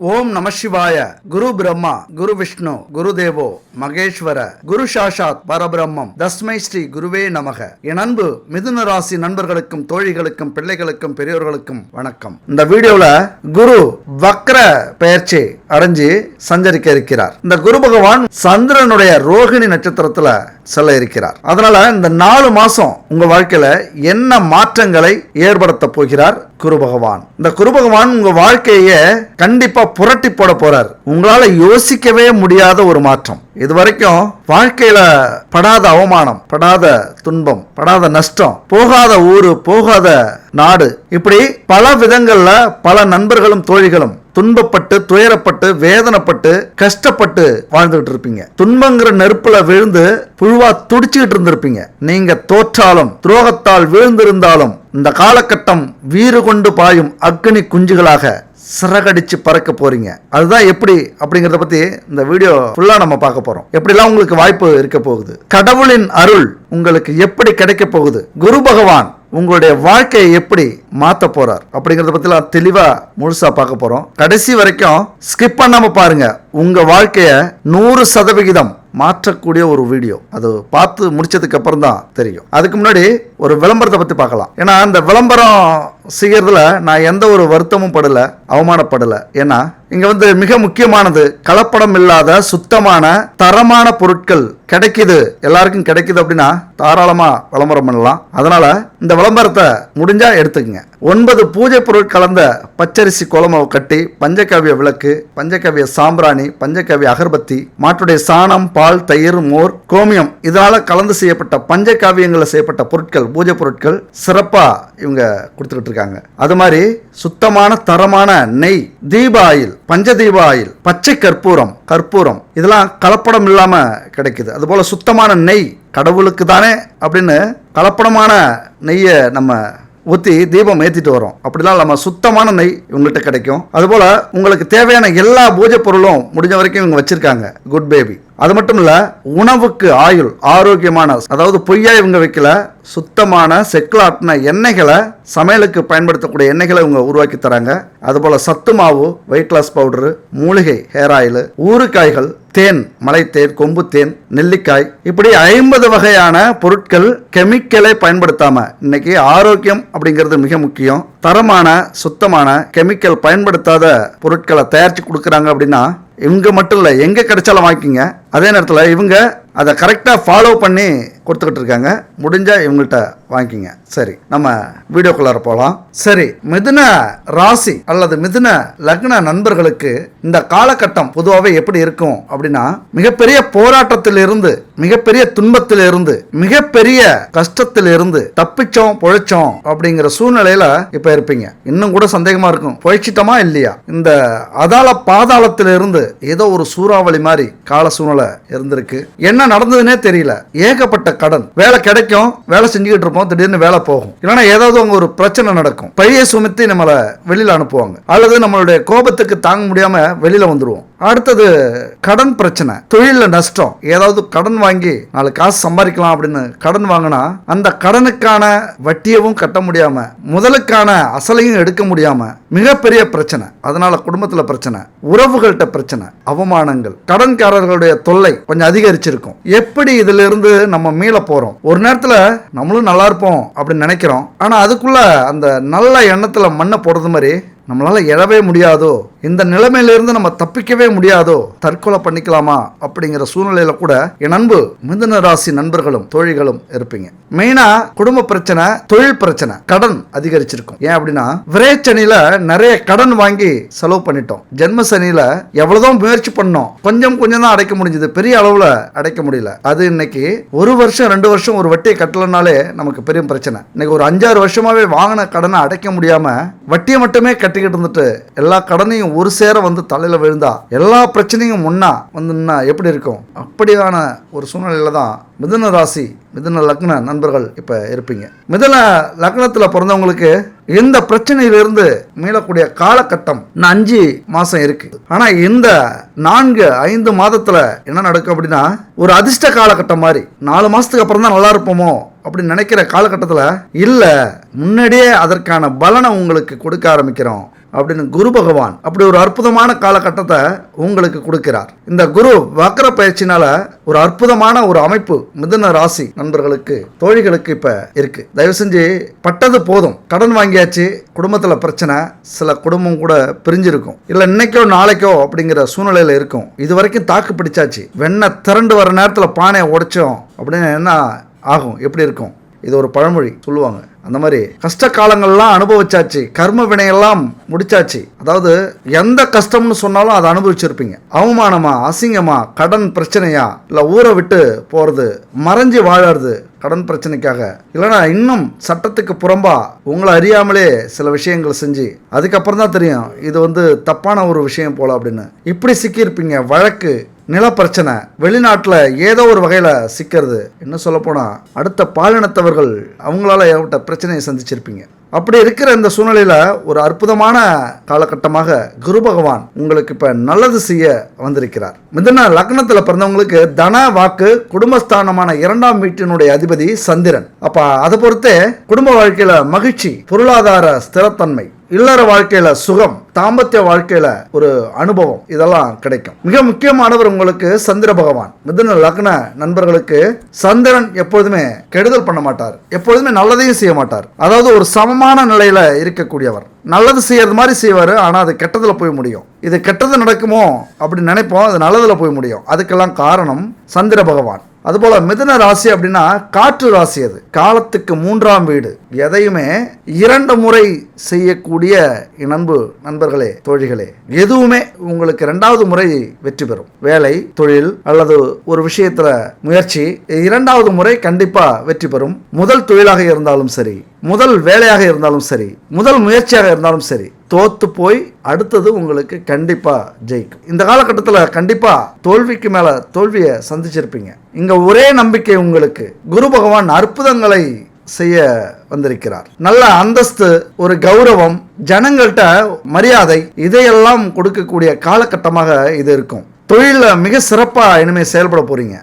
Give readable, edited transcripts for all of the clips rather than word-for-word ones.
ஓம் நம சிவாய. குரு பிரம்மா குரு விஷ்ணு குரு தேவோ மகேஸ்வர குரு சாஷாத் பரபிரம்மம் தஸ்மை ஸ்ரீ குருவே நமக. என் அன்பு மிதுன ராசி நண்பர்களுக்கும் தோழிகளுக்கும் பிள்ளைகளுக்கும் பெரியோர்களுக்கும் வணக்கம். இந்த வீடியோல குரு வக்ர பெயர்ச்சி அடைஞ்சு சஞ்சரிக்க இருக்கிறார். இந்த குரு பகவான் சந்திரனுடைய ரோகிணி நட்சத்திரத்துல செல்ல இருக்கிறார். அதனால இந்த 4 மாசம் உங்க வாழ்க்கையில என்ன மாற்றங்களை ஏற்படுத்த போகிறார் குரு பகவான். இந்த குரு பகவான் உங்க வாழ்க்கைய கண்டிப்பா புரட்டி போட போறார். உங்களால யோசிக்கவே முடியாத ஒரு மாற்றம். இதுவரைக்கும் வாழ்க்கையில படாத அவமானம், படாத துன்பம், படாத நஷ்டம், போகாத ஊரு, போகாத நாடு, இப்படி பல விதங்கள்ல பல நண்பர்களும் தோழிகளும் துன்பப்பட்டு துயரப்பட்டு வேதனைப்பட்டு கஷ்டப்பட்டு வாழ்ந்துகிட்டு இருப்பீங்க. துன்பங்கிற நெருப்புல விழுந்து புழுவா துடிச்சுக்கிட்டு இருந்திருப்பீங்க. நீங்க தோற்றாலும் துரோகத்தால் விழுந்திருந்தாலும் இந்த காலகட்டம் வீறு கொண்டு பாயும் அக்னி குஞ்சுகளாக சிறகடிச்சு பறக்க போறீங்க. அதுதான் எப்படி அப்படிங்கறத பத்தி இந்த வீடியோ ஃபுல்லா நம்ம பார்க்க போறோம். எப்படிலாம் உங்களுக்கு வாய்ப்பு இருக்க போகுது, கடவுளின் அருள் உங்களுக்கு எப்படி கிடைக்க போகுது, குரு பகவான் உங்களுடைய வாழ்க்கையை எப்படி மாத்த போறார் அப்படிங்கறத பத்தி தெளிவா முழுசா பார்க்க போறோம். கடைசி வரைக்கும் ஸ்கிப் பண்ணாம பாருங்க. உங்க வாழ்க்கைய 100% மாற்றக்கூடிய ஒரு வீடியோ. அது பார்த்து முடிச்சதுக்கு அப்புறம் தான் தெரியும். அதுக்கு முன்னாடி ஒரு விளம்பரத்தை பத்தி பார்க்கலாம். ஏன்னா அந்த விளம்பரம் செய்யறதுல நான் எந்த ஒரு வருத்தமும் படல, அவமானப்படல. ஏன்னா இங்க மிக முக்கியமானது கலப்படம் இல்லாத சுத்தமான தரமான பொருட்கள் கிடைக்குது, எல்லாருக்கும் கிடைக்குது அப்படின்னா தாராளமா விளம்பரம் பண்ணலாம். அதனால இந்த விளம்பரத்தை முடிஞ்சா எடுத்துக்கங்க. 9 பூஜை பொருள் கலந்த பச்சரிசி கோலமாவு கட்டி, பஞ்சகவ்ய விளக்கு, பஞ்சகவ்ய சாம்பிராணி, பஞ்சகவ்ய அகர்பத்தி, மாட்டுடைய சாணம், பால், தயிர், மோர், கோமியம் இதனால கலந்து செய்யப்பட்ட பஞ்சகாவியங்களை செய்யப்பட்ட பொருட்கள், பூஜை பொருட்கள் சிறப்பா இவங்க கொடுத்துக்கிட்டு இருக்காங்க. அது மாதிரி சுத்தமான தரமான நெய், தீப ஆயில், பஞ்சதீப ஆயில், பச்சை கற்பூரம், கற்பூரம் இதெல்லாம் கலப்படம் இல்லாம கிடைக்குது. அதுபோல சுத்தமான நெய், கடவுளுக்கு தானே அப்படின்னு கலப்படமான நெய்யை நம்ம ஊற்றி தீபம் ஏற்றிட்டு வரோம். அப்படிலாம் நம்ம சுத்தமான நெய் இவங்கள்ட்ட கிடைக்கும். அதுபோல உங்களுக்கு தேவையான எல்லா பூஜை பொருளும் முடிஞ்ச வரைக்கும் இவங்க வச்சிருக்காங்க. Good baby. அது மட்டும் இல்ல, உணவுக்கு ஆயுள், ஆரோக்கியமான, அதாவது பொய்யா இவங்க வைக்கல, சுத்தமான செக்குலாட்டின எண்ணெய்களை, சமையலுக்கு பயன்படுத்தக்கூடிய எண்ணெய்களை இவங்க உருவாக்கி தராங்க. அதுபோல சத்து மாவு, வெயிட் லாஸ் பவுடரு, மூலிகை ஹேர் ஆயில், ஊறுகாய்கள், தேன், மலை தேன், கொம்பு தேன், நெல்லிக்காய், இப்படி 50 வகையான பொருட்கள் கெமிக்கலை பயன்படுத்தாம. இன்னைக்கு ஆரோக்கியம் அப்படிங்கிறது மிக முக்கியம். தரமான சுத்தமான கெமிக்கல் பயன்படுத்தாத பொருட்களை தயாரித்து கொடுக்குறாங்க. அப்படின்னா இவங்க மட்டும் இல்லை, எங்கே கிடைச்சாலும் வாங்கிக்கிங்க. அதே நேரத்தில் இவங்க அதை கரெக்டாக ஃபாலோ பண்ணி கொடுத்துக்கிட்டு இருக்காங்க. முடிஞ்சா இவங்கள்ட்ட வாங்கிக்கிங்க. சரி, நம்ம வீடியோக்குள்ளார போகலாம். சரி, மிதுன ராசி அல்லது மிதுன லக்ன நண்பர்களுக்கு இந்த காலகட்டம் பொதுவாகவே எப்படி இருக்கும் அப்படின்னா, மிகப்பெரிய போராட்டத்திலிருந்து, மிகப்பெரிய துன்பத்திலிருந்து, மிகப்பெரிய கஷ்டத்திலிருந்து தப்பிச்சோம் பொழைச்சோம் அப்படிங்கிற சூழ்நிலையில இப்ப இருப்பீங்க. இன்னும் கூட சந்தேகமா இருக்கும், பொழைச்சிட்டோமா இல்லையா. இந்த அதால பாதாளத்திலிருந்து ஏதோ ஒரு சூறாவளி மாதிரி கால சூழ்நிலை இருந்திருக்கு. என்ன நடந்ததுன்னே தெரியல. ஏகப்பட்ட கடன், வேலை கிடைக்கும், வேலை செஞ்சுக்கிட்டு இருப்போம், திடீர்னு வேலை போகும், இல்லைன்னா ஏதாவது ஒரு பிரச்சனை நடக்கும், பழியை சுமத்தி நம்மளை வெளியில அனுப்புவாங்க, அல்லது நம்மளுடைய கோபத்துக்கு தாங்க முடியாம வெளியில வந்துருவோம். அடுத்தது கடன் பிரச்சனை, தொழில நஷ்டம், ஏதாவது கடன் வாங்கி 4 காசு சம்பாதிக்கலாம் அப்படின்னு கடன் வாங்கினா அந்த கடனுக்கான வட்டியவும் கட்ட முடியாம, முதலுக்கான அசலையும் எடுக்க முடியாம மிகப்பெரிய பிரச்சனை. அதனால குடும்பத்துல பிரச்சனை, உறவுகள்கிட்ட பிரச்சனை, அவமானங்கள், கடன்காரர்களுடைய தொல்லை கொஞ்சம் அதிகரிச்சிருக்கும். எப்படி இதுல இருந்து நம்ம மீள போறோம்? ஒரு நேரத்துல நம்மளும் நல்லா இருப்போம் அப்படின்னு நினைக்கிறோம். ஆனா அதுக்குள்ள அந்த நல்ல எண்ணத்துல மண்ணை போடுறது மாதிரி நம்மளால எழவே முடியாதோ, இந்த நிலைமையிலிருந்து நம்ம தப்பிக்கவே முடியாதோ, தற்கொலை பண்ணிக்கலாமா அப்படிங்கிற சூழ்நிலையில கூட என் அன்பு மிதுன ராசி நண்பர்களும் தோழிகளும் இருப்பீங்க. மெயினா குடும்ப பிரச்சனை, தொழில் பிரச்சனை, கடன் அதிகரிச்சிருக்கும். ஏன் அப்படின்னா விரைச்சனில நிறைய கடன் வாங்கி செலவு பண்ணிட்டோம். ஜென்ம சனியில எவ்வளவுதான் முயற்சி பண்ணோம், கொஞ்சம் கொஞ்சம் தான் அடைக்க முடிஞ்சது, பெரிய அளவுல அடைக்க முடியல. அது இன்னைக்கு 1 வருஷம் 2 வருஷம் ஒரு வட்டியை கட்டலனாலே நமக்கு பெரிய பிரச்சனை. இன்னைக்கு ஒரு 5-6 வருஷமாவே வாங்கின கடனை அடைக்க முடியாம வட்டியை மட்டுமே கட்டிக்கிட்டு இருந்துட்டு எல்லா கடனையும் ஒரு சேர வந்து தலையில விழுந்தா எல்லா பிரச்சனையும் முன்னா வந்து எப்படி இருக்கும்? அப்படியான ஒரு சூழ்நிலையில தான் மிதுன ராசி மிதுன லக்ன நண்பர்கள் இப்ப இருப்பீங்க. மிதுன லக்னத்துல பிறந்தவங்களுக்கு இந்த பிரச்சனையிலிருந்து மீளக்கூடிய காலகட்டம் 5 மாசம் இருக்கு. ஆனா இந்த 4-5 மாதத்துல என்ன நடக்கும் அப்படின்னா, ஒரு அதிர்ஷ்ட காலகட்டம் மாதிரி 4 மாசத்துக்கு அப்புறம் தான் நல்லா இருப்போமோ அப்படின்னு நினைக்கிற காலகட்டத்தில் இல்லை, முன்னாடியே அதற்கான பலனை உங்களுக்கு கொடுக்க ஆரம்பிக்கிறோம். அப்படின்னு குரு பகவான் அப்படி ஒரு அற்புதமான காலகட்டத்தை உங்களுக்கு கொடுக்கிறார். இந்த குரு வக்ர பயிற்சினால ஒரு அற்புதமான ஒரு அமைப்பு மிதுன ராசி நண்பர்களுக்கு தோழிகளுக்கு இப்ப இருக்கு. தயவு செஞ்சு பட்டது போதும். கடன் வாங்கியாச்சு, குடும்பத்துல பிரச்சனை, சில குடும்பம் கூட பிரிஞ்சிருக்கும், இல்ல இன்னைக்கோ நாளைக்கோ அப்படிங்கிற சூழ்நிலையில இருக்கும். இது வரைக்கும் தாக்கு பிடிச்சாச்சு, வெண்ணெய் திரண்டு வர நேரத்தில் பானையை உடைச்சோம் அப்படின்னு என்ன ஆகும், எப்படி இருக்கும்? இது ஒரு பழமொழி சொல்லுவாங்க. அந்த மாதிரி கஷ்ட காலங்கள்லாம் அனுபவிச்சாச்சு, கர்ம வினையெல்லாம் முடிச்சாச்சு. அதாவது எந்த கஷ்டம்னு சொன்னாலும் அதை அனுபவிச்சிருப்பீங்க. அவமானமா, அசிங்கமா, கடன் பிரச்சனையா, இல்லை ஊரை விட்டு போறது, மறைஞ்சு வாழறது கடன் பிரச்சனைக்காக, இல்லைனா இன்னும் சட்டத்துக்கு புறம்பா உங்களை அறியாமலே சில விஷயங்கள் செஞ்சு அதுக்கப்புறம் தான் தெரியும் இது தப்பான ஒரு விஷயம் போல அப்படின்னு இப்படி சிக்கியிருப்பீங்க. வழக்கு, நிலப்பிரச்சனை, வெளிநாட்டில் ஏதோ ஒரு வகையில் சிக்கிறது, என்ன சொல்ல போனால் அடுத்த பாலினத்தவர்கள் அவங்களால ஏற்பட்ட பிரச்சனையை சந்திச்சிருப்பீங்க. அப்படி இருக்கிற இந்த சூழ்நிலையில் ஒரு அற்புதமான காலகட்டமாக குரு பகவான் உங்களுக்கு இப்போ நல்லது செய்ய வந்திருக்கிறார். மிதுன லக்னத்தில் பிறந்தவங்களுக்கு தன, வாக்கு, குடும்பஸ்தானமான 2ஆம் வீட்டினுடைய அதிபதி சந்திரன். அப்போ அதை பொறுத்தே குடும்ப வாழ்க்கையில் மகிழ்ச்சி, பொருளாதார ஸ்திரத்தன்மை, இல்லற வாழ்க்கையில சுகம், தாம்பத்திய வாழ்க்கையில ஒரு அனுபவம், இதெல்லாம் கிடைக்கும். மிக முக்கியமானவர் உங்களுக்கு சந்திர பகவான். மிதுன லக்ன நண்பர்களுக்கு சந்திரன் எப்பொழுதுமே கெடுதல் பண்ண மாட்டார், எப்பொழுதுமே நல்லதையும் செய்ய மாட்டார். அதாவது ஒரு சமமான நிலையில இருக்கக்கூடியவர். நல்லது செய்யறது மாதிரி செய்வார், ஆனால் அது கெட்டதில் போய் முடியும். இது கெட்டது நடக்குமோ அப்படின்னு நினைப்போம், அது நல்லதில் போய் முடியும். அதுக்கெல்லாம் காரணம் சந்திர பகவான். அதுபோல மிதுன ராசி அப்படின்னா காற்று ராசி. அது காலத்துக்கு 3ஆம் வீடு. எதையுமே 2 முறை செய்யக்கூடிய நண்பர்களே, தோழிகளே, எதுவுமே உங்களுக்கு 2வது முறை வெற்றி பெறும். வேலை, தொழில் அல்லது ஒரு விஷயத்துல முயற்சி 2வது முறை கண்டிப்பா வெற்றி பெறும். முதல் தொழிலாக இருந்தாலும் சரி, முதல் வேலையாக இருந்தாலும் சரி, முதல் முயற்சியாக இருந்தாலும் சரி, தோத்து போய் அடுத்தது உங்களுக்கு கண்டிப்பா ஜெயிக்கும். இந்த காலகட்டத்தில் கண்டிப்பா தோல்விக்கு மேல தோல்வியை சந்திச்சிருப்பீங்க. இங்க ஒரே நம்பிக்கை உங்களுக்கு, குரு பகவான் அற்புதங்களை செய்ய வந்திருக்கிறார். நல்ல அந்தஸ்து, ஒரு கௌரவம், ஜனங்கள்கிட்ட மரியாதை, இதையெல்லாம் கொடுக்கக்கூடிய காலகட்டமாக இது இருக்கும். தொழிலில் மிக சிறப்பாக இனிமேல் செயல்பட போறீங்க.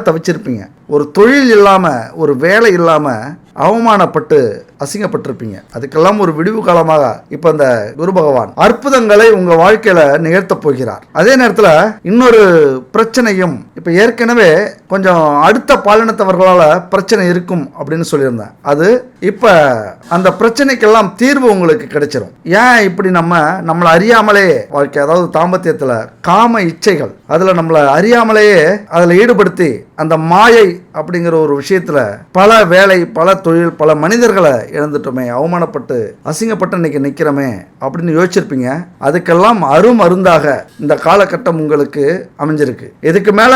தவிச்சிருப்பீங்க. ஒரு தொழில் இல்லாமல், ஒரு வேலை இல்லாமல் அவமானப்பட்டு அசிங்கப்பட்டிருப்பீங்க. அதுக்கெல்லாம் ஒரு விடிவு காலமாக இப்போ இந்த குரு பகவான் அற்புதங்களை உங்க வாழ்க்கையில நிகழ்த்த போகிறார். அதே நேரத்தில் இன்னொரு பிரச்சனையும், இப்போ ஏற்கனவே கொஞ்சம் அடுத்த பாலினத்தவர்களால பிரச்சனை இருக்கும் அப்படின்னு சொல்லியிருந்தேன். அது இப்போ அந்த பிரச்சனைக்கெல்லாம் தீர்வு உங்களுக்கு கிடைச்சிடும். ஏன் இப்படி நம்மளை அறியாமலே வாழ்க்கை, அதாவது தாம்பத்தியத்தில் காம இச்சைகள், அதில் நம்மளை அறியாமலேயே அதில் ஈடுபடுத்தி அந்த மாயை அப்படிங்கிற ஒரு விஷயத்துல பல வேலை, பல தொழில், பல மனிதர்களை இழந்துட்டோமே, அவமானப்பட்டு அசிங்கப்பட்டு இன்னைக்கு நிக்கிறோமே அப்படின்னு யோசிச்சிருப்பீங்க. அதுக்கெல்லாம் அருமருந்தாக இந்த காலகட்டம் உங்களுக்கு அமைஞ்சிருக்கு. இதுக்கு மேல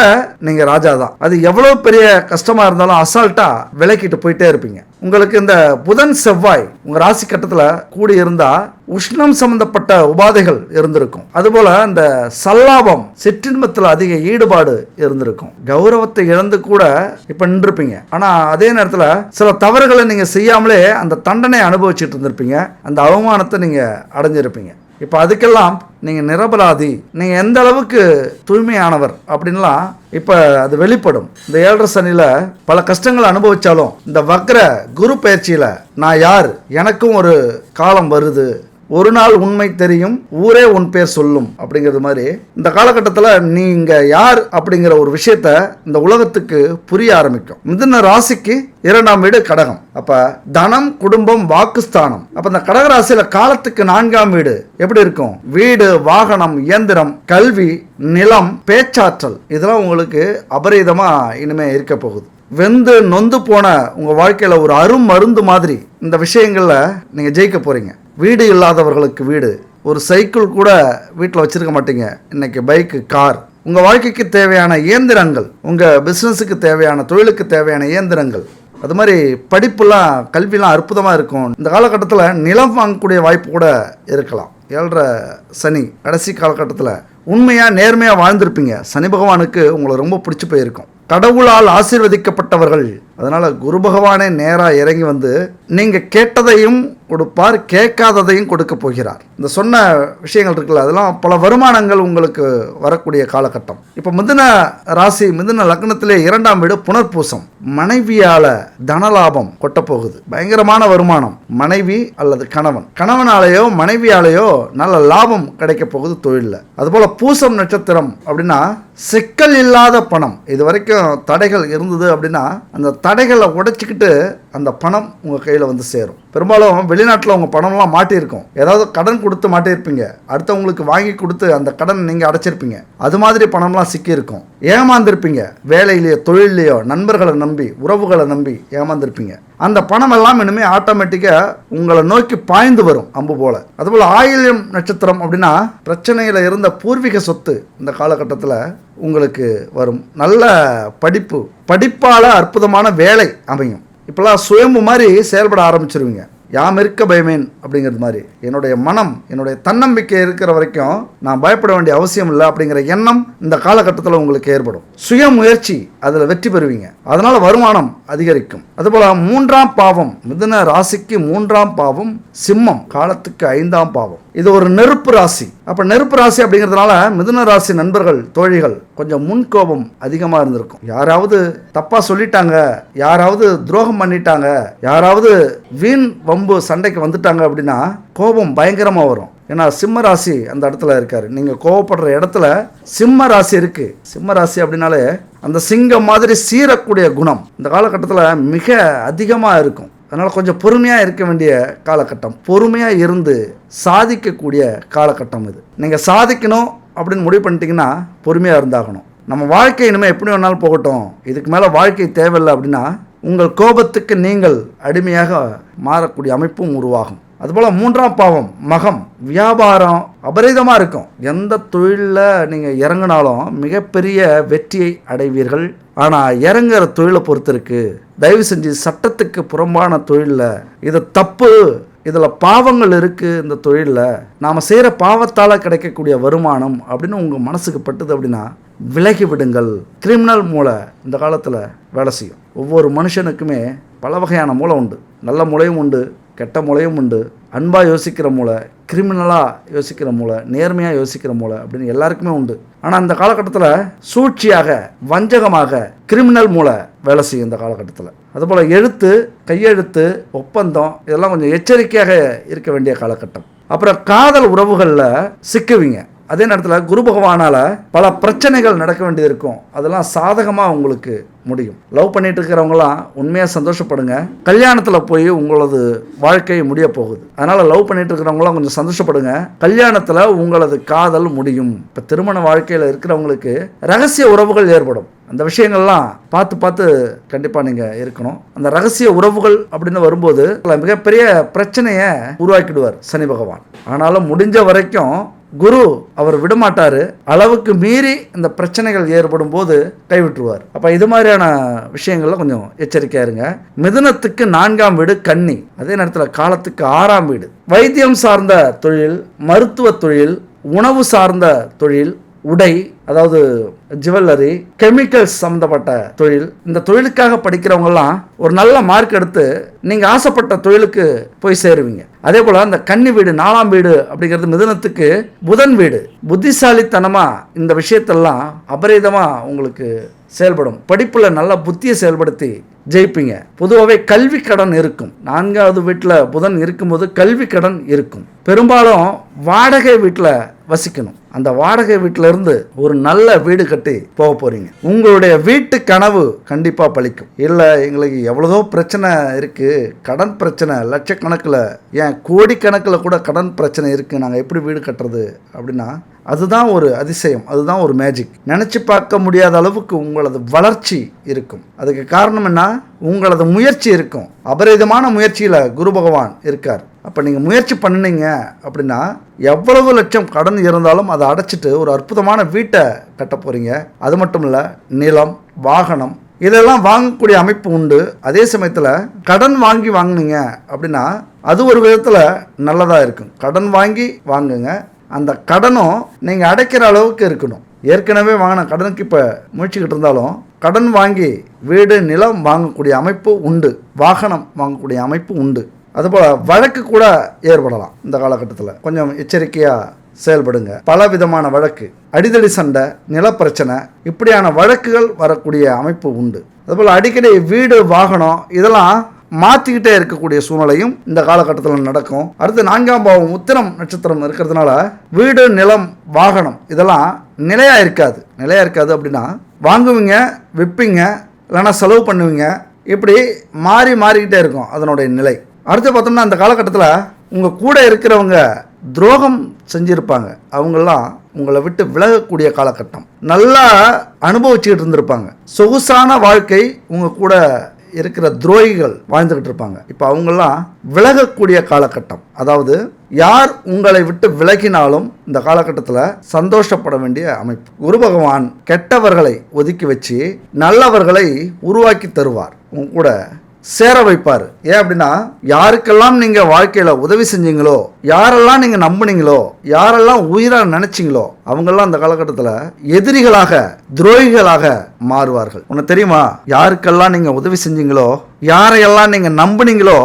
நீங்க ராஜா தான். அது எவ்வளவு பெரிய கஷ்டமா இருந்தாலும் அசால்ட்டா விலக்கிட்டு போயிட்டே இருப்பீங்க. உங்களுக்கு இந்த புதன் செவ்வாய் உங்க ராசி கட்டத்துல கூடி இருந்தா உஷ்ணம் சம்பந்தப்பட்ட உபாதைகள் இருந்திருக்கும். அதுபோல இந்த சல்லாபம், சிற்றின்பத்தில் அதிக ஈடுபாடு இருந்திருக்கும். கௌரவத்தை இழந்து கூட இப்ப நின்றுப்பீங்க. ஆனா அதே நேரத்துல சில தவறுகளை நீங்க செய்யாமலே அந்த தண்டனை அனுபவிச்சுட்டு இருந்திருப்பீங்க. அந்த அவமானத்தை நீங்க அடைஞ்சிருப்பீங்க. இப்போ அதுக்கெல்லாம் நீங்கள் நிரபராதி, நீங்கள் எந்த அளவுக்கு தூய்மையானவர் அப்படின்லாம் இப்போ அது வெளிப்படும். இந்த 7.5 சனியில் பல கஷ்டங்களை அனுபவிச்சாலும் இந்த வக்ர குரு பயிற்சியில் நான் யார், எனக்கும் ஒரு காலம் வருது, ஒரு நாள் உண்மை தெரியும், ஊரே உன் பேர் சொல்லும் அப்படிங்கிறது மாதிரி இந்த காலகட்டத்தில் நீங்க யார் அப்படிங்கிற ஒரு விஷயத்த இந்த உலகத்துக்கு புரிய ஆரம்பிக்கும். மிதுன ராசிக்கு 2ஆம் வீடு கடகம். அப்ப தனம், குடும்பம், வாக்குஸ்தானம். அப்ப இந்த கடக ராசியில காலத்துக்கு 4ஆம் வீடு எப்படி இருக்கும்? வீடு, வாகனம், இயந்திரம், கல்வி, நிலம், பேச்சாற்றல், இதெல்லாம் உங்களுக்கு அபரீதமா இனிமே இருக்க போகுது. வெந்து நொந்து போன உங்க வாழ்க்கையில ஒரு அருமருந்து மாதிரி இந்த விஷயங்கள்ல நீங்க ஜெயிக்க போறீங்க. வீடு இல்லாதவர்களுக்கு வீடு, ஒரு சைக்கிள் கூட வீட்டில் வச்சிருக்க மாட்டீங்க, இன்னைக்கு பைக்கு, கார். உங்கள் வாழ்க்கைக்கு தேவையான இயந்திரங்கள், உங்கள் பிஸ்னஸுக்கு தேவையான, தொழிலுக்கு தேவையான இயந்திரங்கள், அது மாதிரி படிப்புலாம், கல்விலாம் அற்புதமாக இருக்கும். இந்த காலகட்டத்தில் நிலம் வாங்கக்கூடிய வாய்ப்பு கூட இருக்கலாம். 7.5 சனி கடைசி காலகட்டத்தில் உண்மையாக நேர்மையாக வாழ்ந்திருப்பீங்க. சனி பகவானுக்கு உங்களை ரொம்ப பிடிச்சி போயிருக்கும். கடவுளால் ஆசீர்வதிக்கப்பட்டவர்கள் அதனால் குரு பகவானே நேராக இறங்கி வந்து நீங்கள் கேட்டதையும் கொடுப்பார், கேட்காததையும் கொடுக்க போகிறார். இந்த சொன்ன விஷயங்கள் இருக்குல்ல, அதெல்லாம் பல வருமானங்கள் உங்களுக்கு வரக்கூடிய காலகட்டம். இப்போ மிதுன ராசி, மிதுன லக்னத்திலே 2ஆம் வீடு புனர்பூசம். மனைவியால தனலாபம் கொட்ட போகுது, பயங்கரமான வருமானம். மனைவி அல்லது கணவனாலேயோ மனைவியாலேயோ நல்ல லாபம் கிடைக்க போகுது தொழிலில். அதுபோல பூசம் நட்சத்திரம் அப்படின்னா சிக்கல் இல்லாத பணம். இது வரைக்கும் தடைகள் இருந்தது அப்படின்னா அந்த தடைகளை உடைச்சிக்கிட்டு அந்த பணம் உங்கள் கையில் வந்து சேரும். பெரும்பாலும் வெளிநாட்டில் உங்கள் பணம்லாம் மாட்டியிருக்கும். ஏதாவது கடன் கொடுத்து மாட்டியிருப்பீங்க, அடுத்தவங்களுக்கு வாங்கி கொடுத்து அந்த கடன் நீங்கள் அடைச்சிருப்பீங்க. அது மாதிரி பணம்லாம் சிக்கியிருக்கும். ஏமாந்துருப்பீங்க, வேலையிலேயோ தொழிலையோ நண்பர்களை நம்பி உறவுகளை நம்பி ஏமாந்துருப்பீங்க. அந்த பணம் எல்லாம் இனிமேல் ஆட்டோமேட்டிக்காக உங்களை நோக்கி பாய்ந்து வரும் அம்பு போல. அதுபோல் ஆயில்யம் நட்சத்திரம் அப்படின்னா பிரச்சனையில் இருந்த பூர்வீக சொத்து இந்த காலகட்டத்தில் உங்களுக்கு வரும். நல்ல படிப்பால் அற்புதமான வேலை அமையும். இப்போல்லாம் சுயம்பு மாதிரி செயல்பட ஆரம்பிச்சிருவீங்க. யாம் இருக்க பயமேன் அப்படிங்கிறது மாதிரி என்னுடைய மனம், என்னுடைய தன்னம்பிக்கை இருக்கிற வரைக்கும் நான் பயப்பட வேண்டிய அவசியம் இல்லை அப்படிங்கிற எண்ணம் இந்த காலகட்டத்தில் உங்களுக்கு ஏற்படும். சுய முயற்சி, அதில் வெற்றி பெறுவீங்க. அதனால் வருமானம் அதிகரிக்கும். அதுபோல் 3ஆம் பாவம், மிதுன ராசிக்கு 3ஆம் பாவம் சிம்மம், காலத்துக்கு 5ஆம் பாவம். இது ஒரு நெருப்பு ராசி. அப்போ நெருப்பு ராசி அப்படிங்கிறதுனால மிதுன ராசி நண்பர்கள், தோழிகள் கொஞ்சம் முன்கோபம் அதிகமாக இருந்திருக்கும். யாராவது தப்பாக சொல்லிட்டாங்க, யாராவது துரோகம் பண்ணிட்டாங்க, யாராவது வீண் வம்பு சண்டைக்கு வந்துட்டாங்க அப்படின்னா கோபம் பயங்கரமாக வரும். ஏன்னா சிம்ம ராசி அந்த இடத்துல இருக்காரு. நீங்கள் கோவப்படுற இடத்துல சிம்ம ராசி இருக்கு. சிம்ம ராசி அப்படின்னாலே அந்த சிங்கம் மாதிரி சீரக்கூடிய குணம் இந்த காலகட்டத்தில் மிக அதிகமாக இருக்கும். அதனால் கொஞ்சம் பொறுமையாக இருக்க வேண்டிய காலகட்டம், பொறுமையாக இருந்து சாதிக்கக்கூடிய காலகட்டம் இது. நீங்கள் சாதிக்கணும் அப்படின்னு முடிவு பண்ணிட்டீங்கன்னா பொறுமையாக இருந்தாகணும். நம்ம வாழ்க்கை இனிமேல் எப்படி வேணாலும் போகட்டும், இதுக்கு மேலே வாழ்க்கை தேவையில்லை அப்படின்னா உங்கள் கோபத்துக்கு நீங்கள் அடிமையாக மாறக்கூடிய அமைப்பும் உருவாகும். அதுபோல் 3ஆம் பாவம் மகம், வியாபாரம் அபரிதமாக இருக்கும். எந்த தொழிலில் நீங்கள் இறங்கினாலும் மிகப்பெரிய வெற்றியை அடைவீர்கள். ஆனால் இறங்குற தொழிலை பொறுத்து இருக்கு. தயவு செஞ்சு சட்டத்துக்கு புறம்பான தொழிலில் இது தப்பு, இதில் பாவங்கள் இருக்குது, இந்த தொழிலில் நாம் செய்கிற பாவத்தால் கிடைக்கக்கூடிய வருமானம் அப்படின்னு உங்கள் மனசுக்கு பட்டுது அப்படின்னா விலகி விடுங்கள். கிரிமினல் மூளை இந்த காலத்தில் வேலை செய்யும். ஒவ்வொரு மனுஷனுக்குமே பல வகையான மூளை உண்டு. நல்ல மூளையும் உண்டு, கெட்ட மூளையும் உண்டு. அன்பாக யோசிக்கிற மூளை, கிரிமினலாக யோசிக்கிற மூளை, நேர்மையாக யோசிக்கிற மூளை அப்படின்னு எல்லாருக்குமே உண்டு. ஆனால் இந்த காலகட்டத்தில் சூழ்ச்சியாக, வஞ்சகமாக கிரிமினல் மூளை வேலை செய்யும் இந்த காலகட்டத்தில். அதுபோல் எழுத்து, கையெழுத்து, ஒப்பந்தம் இதெல்லாம் கொஞ்சம் எச்சரிக்கையாக இருக்க வேண்டிய காலகட்டம். அப்புறம் காதல் உறவுகளில் சிக்குவீங்க. அதே நேரத்தில் குரு பகவானால் பல பிரச்சனைகள் நடக்க வேண்டியது இருக்கும். அதெல்லாம் சாதகமாக உங்களுக்கு முடியும். லவ் பண்ணிட்டு இருக்கிறவங்களாம் உண்மையாக சந்தோஷப்படுங்க. கல்யாணத்தில் போய் உங்களது வாழ்க்கை முடிய போகுது. அதனால் லவ் பண்ணிட்டு இருக்கிறவங்களாம் கொஞ்சம் சந்தோஷப்படுங்க. கல்யாணத்தில் உங்களது காதல் முடியும். இப்போ திருமண வாழ்க்கையில் இருக்கிறவங்களுக்கு ரகசிய உறவுகள் ஏற்படும். அந்த விஷயங்கள்லாம் பார்த்து கண்டிப்பாக நீங்கள் இருக்கணும். அந்த ரகசிய உறவுகள் அப்படின்னு வரும்போது மிகப்பெரிய பிரச்சனையை உருவாக்கிடுவார் சனி பகவான். ஆனாலும் முடிஞ்ச வரைக்கும் குரு அவர் விடமாட்டார். அளவுக்கு மீறி இந்த பிரச்சனைகள் ஏற்படும் போது கைவிட்டுருவார். அப்போ இது மாதிரியான விஷயங்கள்ல கொஞ்சம் எச்சரிக்கையா இருங்க. மிதுனத்துக்கு 4ஆம் வீடு கன்னி, அதே நேரத்தில் காலத்துக்கு 6ஆம் வீடு. வைத்தியம் சார்ந்த தொழில், மருத்துவ தொழில், உணவு சார்ந்த தொழில், உடை, அதாவது ஜுவல்லரி, கெமிக்கல்ஸ் சம்மந்தப்பட்ட தொழில், இந்த தொழிலுக்காக படிக்கிறவங்கலாம் ஒரு நல்ல மார்க் எடுத்து நீங்கள் ஆசைப்பட்ட தொழிலுக்கு போய் சேருவீங்க. அதே போல் அந்த கன்னி வீடு 4ஆம் வீடு அப்படிங்கிறது மிதுனத்துக்கு புதன் வீடு. புத்திசாலித்தனமாக இந்த விஷயத்தெல்லாம் அபரிதமாக உங்களுக்கு செயல்படும். படிப்பில் நல்ல புத்தியை செயல்படுத்தி ஜெயிப்பீங்க. பொதுவாகவே கல்வி கடன் இருக்கும். 4ஆவது வீட்டில் புதன் இருக்கும்போது கல்வி கடன் இருக்கும். பெரும்பாலும் வாடகை வீட்டில் வசிக்கணும். அந்த வாடகை வீட்டில இருந்து ஒரு நல்ல வீடு கட்டி போக போறீங்க. உங்களுடைய வீட்டு கனவு கண்டிப்பா பலிக்கும். இல்லை எங்களுக்கு எவ்வளவோ பிரச்சனை இருக்கு, கடன் பிரச்சனை லட்சக்கணக்கில், ஏன் கோடிக்கணக்கில் கூட கடன் பிரச்சனை இருக்கு, நாங்கள் எப்படி வீடு கட்டுறது அப்படின்னா அதுதான் ஒரு அதிசயம், அதுதான் ஒரு மேஜிக். நினச்சி பார்க்க முடியாத அளவுக்கு உங்களது வளர்ச்சி இருக்கும். அதுக்கு காரணம் என்ன? உங்களது முயற்சி இருக்கும். அபரிதமான முயற்சியில் குரு பகவான் இருக்கார். அப்போ நீங்கள் முயற்சி பண்ணினீங்க அப்படின்னா எவ்வளவு லட்சம் கடன் இருந்தாலும் அதை அடைச்சிட்டு ஒரு அற்புதமான வீட்டை கட்ட போகிறீங்க. அது மட்டும் இல்லை, நிலம், வாகனம் இதெல்லாம் வாங்கக்கூடிய அமைப்பு உண்டு. அதே சமயத்தில் கடன் வாங்கினீங்க அப்படின்னா அது ஒரு விதத்தில் நல்லதாக இருக்கும். கடன் வாங்குங்க. அந்த கடனும் நீங்கள் அடைக்கிற அளவுக்கு இருக்கணும். ஏற்கனவே வாங்கின கடனுக்கு இப்போ முயற்சிக்கிட்டு இருந்தாலும் கடன் வாங்கி வீடு நிலம் வாங்கக்கூடிய அமைப்பு உண்டு, வாகனம் வாங்கக்கூடிய அமைப்பு உண்டு. அதுபோல் வழக்கு கூட ஏற்படலாம். இந்த காலகட்டத்தில் கொஞ்சம் எச்சரிக்கையாக செயல்படுங்க. பல விதமான வழக்கு, அடிதடி சண்டை, நிலப்பிரச்சனை, இப்படியான வழக்குகள் வரக்கூடிய அமைப்பு உண்டு. அதுபோல் அடிக்கடி வீடு வாகனம் இதெல்லாம் மாற்றிக்கிட்டே இருக்கக்கூடிய சூழ்நிலையும் இந்த காலகட்டத்தில் நடக்கும். அடுத்து 4ஆம் பாவம் உத்திரம் நட்சத்திரம் இருக்கிறதுனால வீடு நிலம் வாகனம் இதெல்லாம் நிலையாக இருக்காது அப்படின்னா வாங்குவீங்க, விற்பீங்க, இல்லைன்னா செலவு பண்ணுவீங்க, இப்படி மாறிக்கிட்டே இருக்கும் அதனுடைய நிலை. அடுத்து பார்த்தோம்னா அந்த காலகட்டத்தில் உங்கள் கூட இருக்கிறவங்க துரோகம் செஞ்சுருப்பாங்க, அவங்கெல்லாம் உங்களை விட்டு விலகக்கூடிய காலகட்டம். நல்லா அனுபவிச்சுக்கிட்டு இருந்திருப்பாங்க, சொகுசான வாழ்க்கை உங்கள் கூட இருக்கிற துரோகிகள் வாழ்ந்துக்கிட்டு இருப்பாங்க. இப்போ அவங்கெல்லாம் விலகக்கூடிய காலகட்டம். அதாவது யார் உங்களை விட்டு விலகினாலும் இந்த காலகட்டத்தில் சந்தோஷப்பட வேண்டிய அமைப்பு. குரு பகவான் கெட்டவர்களை ஒதுக்கி வச்சு நல்லவர்களை உருவாக்கி தருவார், உங்க கூட சேர வைப்பார். ஏன் அப்படின்னா யாருக்கெல்லாம் நீங்க வாழ்க்கையில உதவி செஞ்சீங்களோ, யாரெல்லாம் நீங்க நம்புனீங்களோ, யாரெல்லாம் உயிரா நினைச்சீங்களோ அவங்கெல்லாம் அந்த காலகட்டத்தில் எதிரிகளாக துரோகிகளாக மாறுவார்கள். உனக்கு தெரியுமா, யாருக்கெல்லாம் நீங்க உதவி செஞ்சீங்களோ, யாரையெல்லாம் நீங்க நம்புனீங்களோ,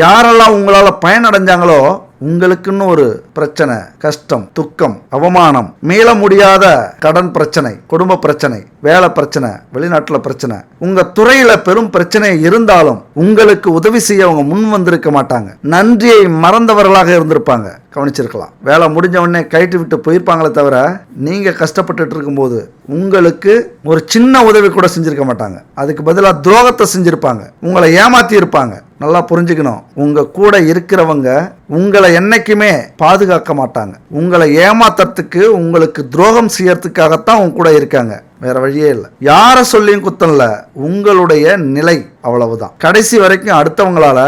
யாரெல்லாம் உங்களால பயனடைஞ்சாங்களோ உங்களுக்குன்னு ஒரு பிரச்சனை, கஷ்டம், துக்கம், அவமானம், மீள முடியாத கடன் பிரச்சனை, குடும்ப பிரச்சனை, வேலை பிரச்சனை, வெளிநாட்டில் பிரச்சனை, உங்க துறையில பெரும் பிரச்சனை இருந்தாலும் உங்களுக்கு உதவி செய்ய அவங்க முன் வந்திருக்க மாட்டாங்க. நன்றியை மறந்தவர்களாக இருந்திருப்பாங்க. கவனிச்சிருக்கலாம். வேலை முடிஞ்ச உடனே கைட்டு விட்டு போயிருப்பாங்களே தவிர நீங்க கஷ்டப்பட்டு இருக்கும்போது உங்களுக்கு ஒரு சின்ன உதவி கூட செஞ்சிருக்க மாட்டாங்க. அதுக்கு பதிலாக துரோகத்தை செஞ்சிருப்பாங்க, உங்களை ஏமாத்தி இருப்பாங்க. நல்லா புரிஞ்சுக்கணும், உங்க கூட இருக்கிறவங்க உங்களை என்னைக்குமே பாதுகாக்க மாட்டாங்க. உங்களை ஏமாத்துறதுக்கு, உங்களுக்கு துரோகம் செய்யறதுக்காகத்தான் உங்க கூட இருக்காங்க, வேற வழியே இல்லை. யார சொல்லியும் குத்தம் இல்ல, உங்களுடைய நிலை அவ்வளவுதான். கடைசி வரைக்கும் அடுத்தவங்களால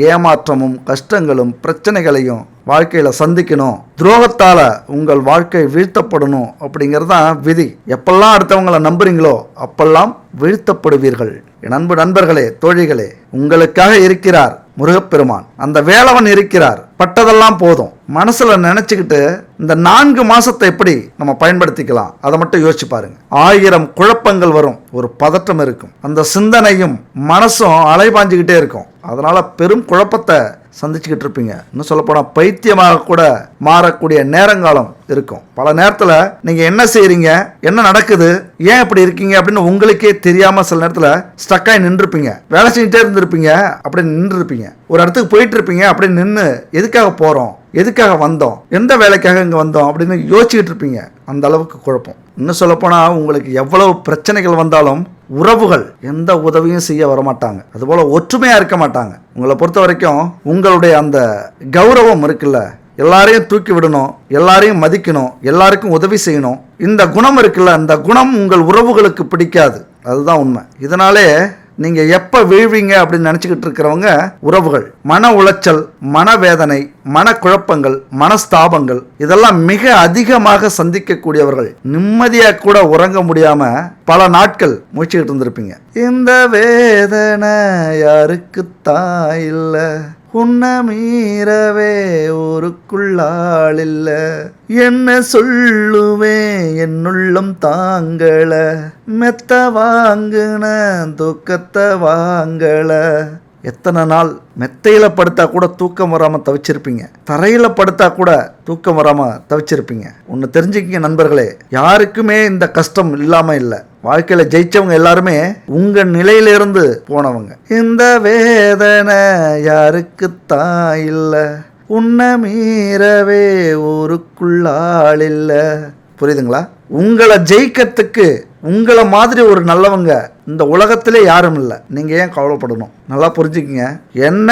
ஏமாற்றமும் கஷ்டங்களும் பிரச்சனைகளையும் வாழ்க்கையில சந்திக்கணும், துரோகத்தால உங்கள் வாழ்க்கை வீழ்த்தப்படணும் அப்படிங்கறதுதான் விதி. எப்பெல்லாம் அடுத்தவங்களை நம்புறீங்களோ அப்பெல்லாம் வீழ்த்தப்படுவீர்கள். என் அன்பு நண்பர்களே, தோழிகளே, உங்களுக்காக இருக்கிறார் முருகப்பெருமான். அந்த வேலவன் இருக்கிறார். பட்டதெல்லாம் போதும் மனசுல நினைச்சுக்கிட்டு இந்த 4 மாசத்தை எப்படி நம்ம பயன்படுத்திக்கலாம் அதை மட்டும் யோசிச்சு பாருங்க. 1000 குழப்பங்கள் வரும், ஒரு பதட்டம் இருக்கும், அந்த சிந்தனையும் மனசும் அலைபாஞ்சுக்கிட்டே இருக்கும். அதனால பெரும் குழப்பத்தை சந்திச்சுக்கிட்டு இருப்பீங்க. இன்னும் சொல்ல போனா பைத்தியமாக கூட மாறக்கூடிய நேரங்காலம் இருக்கும். பல நேரத்தில் நீங்க என்ன செய்றீங்க, என்ன நடக்குது, ஏன் இப்படி இருக்கீங்க அப்படின்னு உங்களுக்கே தெரியாம சில நேரத்தில் ஸ்டக்காய் நின்றுருப்பீங்க. வேலை செஞ்சுட்டே இருந்திருப்பீங்க, அப்படி நின்று இருப்பீங்க. ஒரு இடத்துக்கு போயிட்டு இருப்பீங்க, அப்படி நின்று எதுக்காக போறோம், எதுக்காக வந்தோம், எந்த வேலைக்காக இங்கே வந்தோம் அப்படின்னு யோசிச்சுக்கிட்டு இருப்பீங்க. அந்த அளவுக்கு குழப்பம். இன்னும் சொல்லப்போனால் உங்களுக்கு எவ்வளவு பிரச்சனைகள் வந்தாலும் உறவுகள் எந்த உதவியும் செய்ய வரமாட்டாங்க, அதுபோல் ஒற்றுமையாக இருக்க மாட்டாங்க. உங்களை பொறுத்த வரைக்கும் உங்களுடைய அந்த கௌரவம் இருக்குல்ல, எல்லாரையும் தூக்கி விடணும், எல்லாரையும் மதிக்கணும், எல்லாருக்கும் உதவி செய்யணும், இந்த குணம் இருக்குல்ல, இந்த குணம் உங்கள் உறவுகளுக்கு பிடிக்காது. அதுதான் உண்மை. இதனாலே நீங்க எப்ப வீழ்வீங்க அப்படின்னு நினைச்சுக்கிட்டு இருக்கிறவங்க உறவுகள். மன உளைச்சல், மனவேதனை, மனக்குழப்பங்கள், மனஸ்தாபங்கள் இதெல்லாம் மிக அதிகமாக சந்திக்கக்கூடியவர்கள். நிம்மதியா கூட உறங்க முடியாம பல நாட்கள் முயற்சிக்கிட்டு இருந்திருப்பீங்க. இந்த வேதனை யாருக்குத்தான் இல்ல, உன்னை மீறவே ஊருக்குள்ளாள் இல்ல, என்ன சொல்லுவேன் என்னுள்ளம் தாங்கள, மெத்த வாங்குன தூக்கத்தை வாங்கல. எத்தனை நாள் மெத்தையில் படுத்தா கூட தூக்கம் வராமல் தவிச்சிருப்பீங்க, தரையில் படுத்தா கூட தூக்கம் வராமல் தவிச்சிருப்பீங்க. ஒன்று தெரிஞ்சுக்கிங்க நண்பர்களே, யாருக்குமே இந்த கஷ்டம் இல்லாமல் இல்லை. வாழ்க்கையில் ஜெயிச்சவங்க எல்லாருமே உங்கள் நிலையிலிருந்து போனவங்க. இந்த வேதனை யாருக்குத்தான் இல்லை, உன்னை மீறவே ஊருக்குள்ளாள் இல்லை. புரியுதுங்களா? உங்களை ஜெயிக்கிறதுக்கு உங்களை மாதிரி ஒரு நல்லவங்க இந்த உலகத்திலே யாரும் இல்லை. நீங்கள் ஏன் கவலைப்படணும்? நல்லா புரிஞ்சுக்கிங்க. என்ன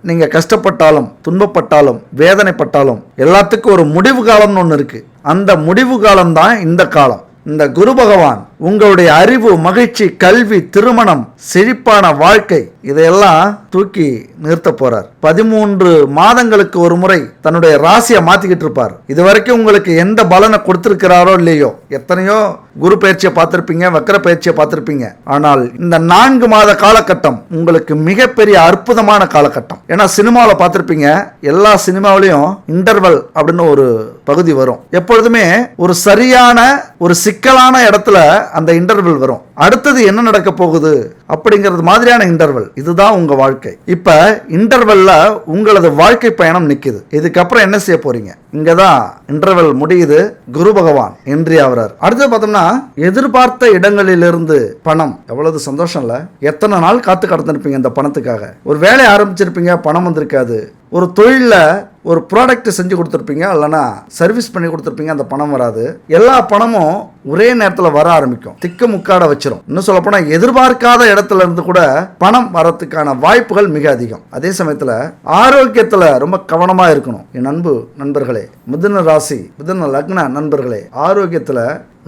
நீங்கள் கஷ்டப்பட்டாலும், துன்பப்பட்டாலும், வேதனைப்பட்டாலும் எல்லாத்துக்கும் ஒரு முடிவு காலம்னு ஒன்று இருக்கு. அந்த முடிவு காலம்தான் இந்த காலம். இந்த குரு பகவான் உங்களுடைய அறிவு, மகிழ்ச்சி, கல்வி, திருமணம், செழிப்பான வாழ்க்கை இதையெல்லாம் தூக்கி நிறுத்த போறார். 13 மாதங்களுக்கு ஒரு முறை தன்னுடைய ராசியை மாத்திக்கிட்டு இருப்பார். இது வரைக்கும் உங்களுக்கு எந்த பலனை கொடுத்திருக்கிறாரோ இல்லையோ, எத்தனையோ குரு பயிற்சியை பார்த்திருப்பீங்க, வக்கர பயிற்சியை பார்த்திருப்பீங்க. ஆனால் இந்த 4 மாத காலகட்டம் உங்களுக்கு மிகப்பெரிய அற்புதமான காலகட்டம். ஏன்னா சினிமாவில் பார்த்திருப்பீங்க, எல்லா சினிமாவிலையும் இன்டர்வல் அப்படின்னு ஒரு பகுதி வரும். எப்பொழுதுமே ஒரு சரியான, ஒரு சிக்கலான இடத்துல அந்த இன்டர்வல் வரும். அடுத்தது என்ன நடக்க போகுது அப்படிங்கிறது மாதிரியான இன்டர்வல். இதுதான் உங்க வாழ்க்கை. இப்ப இன்டர்வல்ல உங்களது வாழ்க்கை பயணம் நிக்குது. இதுக்கப்புறம் என்ன செய்ய போறீங்க? இங்கதான் இன்டர்வல் முடியுது. குரு பகவான் இன்றி அவரர். அடுத்து பார்த்தோம்னா, எதிர்பார்த்த இடங்களிலிருந்து பணம். எவ்வளவு சந்தோஷம் இல்ல? எத்தனை நாள் காத்து கடந்திருப்பீங்க இந்த பணத்துக்காக. ஒரு வேலையை ஆரம்பிச்சிருப்பீங்க, பணம் வந்திருக்காது. ஒரு தொழில ஒரு ப்ராடக்ட் செஞ்சு கொடுத்துருப்பீங்க, இல்லைன்னா சர்வீஸ் பண்ணி கொடுத்துருப்பீங்க, அந்த பணம் வராது. எல்லா பணமும் ஒரே நேரத்தில் வர ஆரம்பிக்கும், திக்கு முக்காட வச்சிரும். இன்னும் சொல்ல போனா, எதிர்பார்க்காத இடத்துல இருந்து கூட பணம் வரத்துக்கான வாய்ப்புகள் மிக அதிகம். அதே சமயத்தில் ஆரோக்கியத்தில் ரொம்ப கவனமா இருக்கணும். என் அன்பு நண்பர்களே, மிதுன ராசி மிதுன லக்ன நண்பர்களே, ஆரோக்கியத்தில்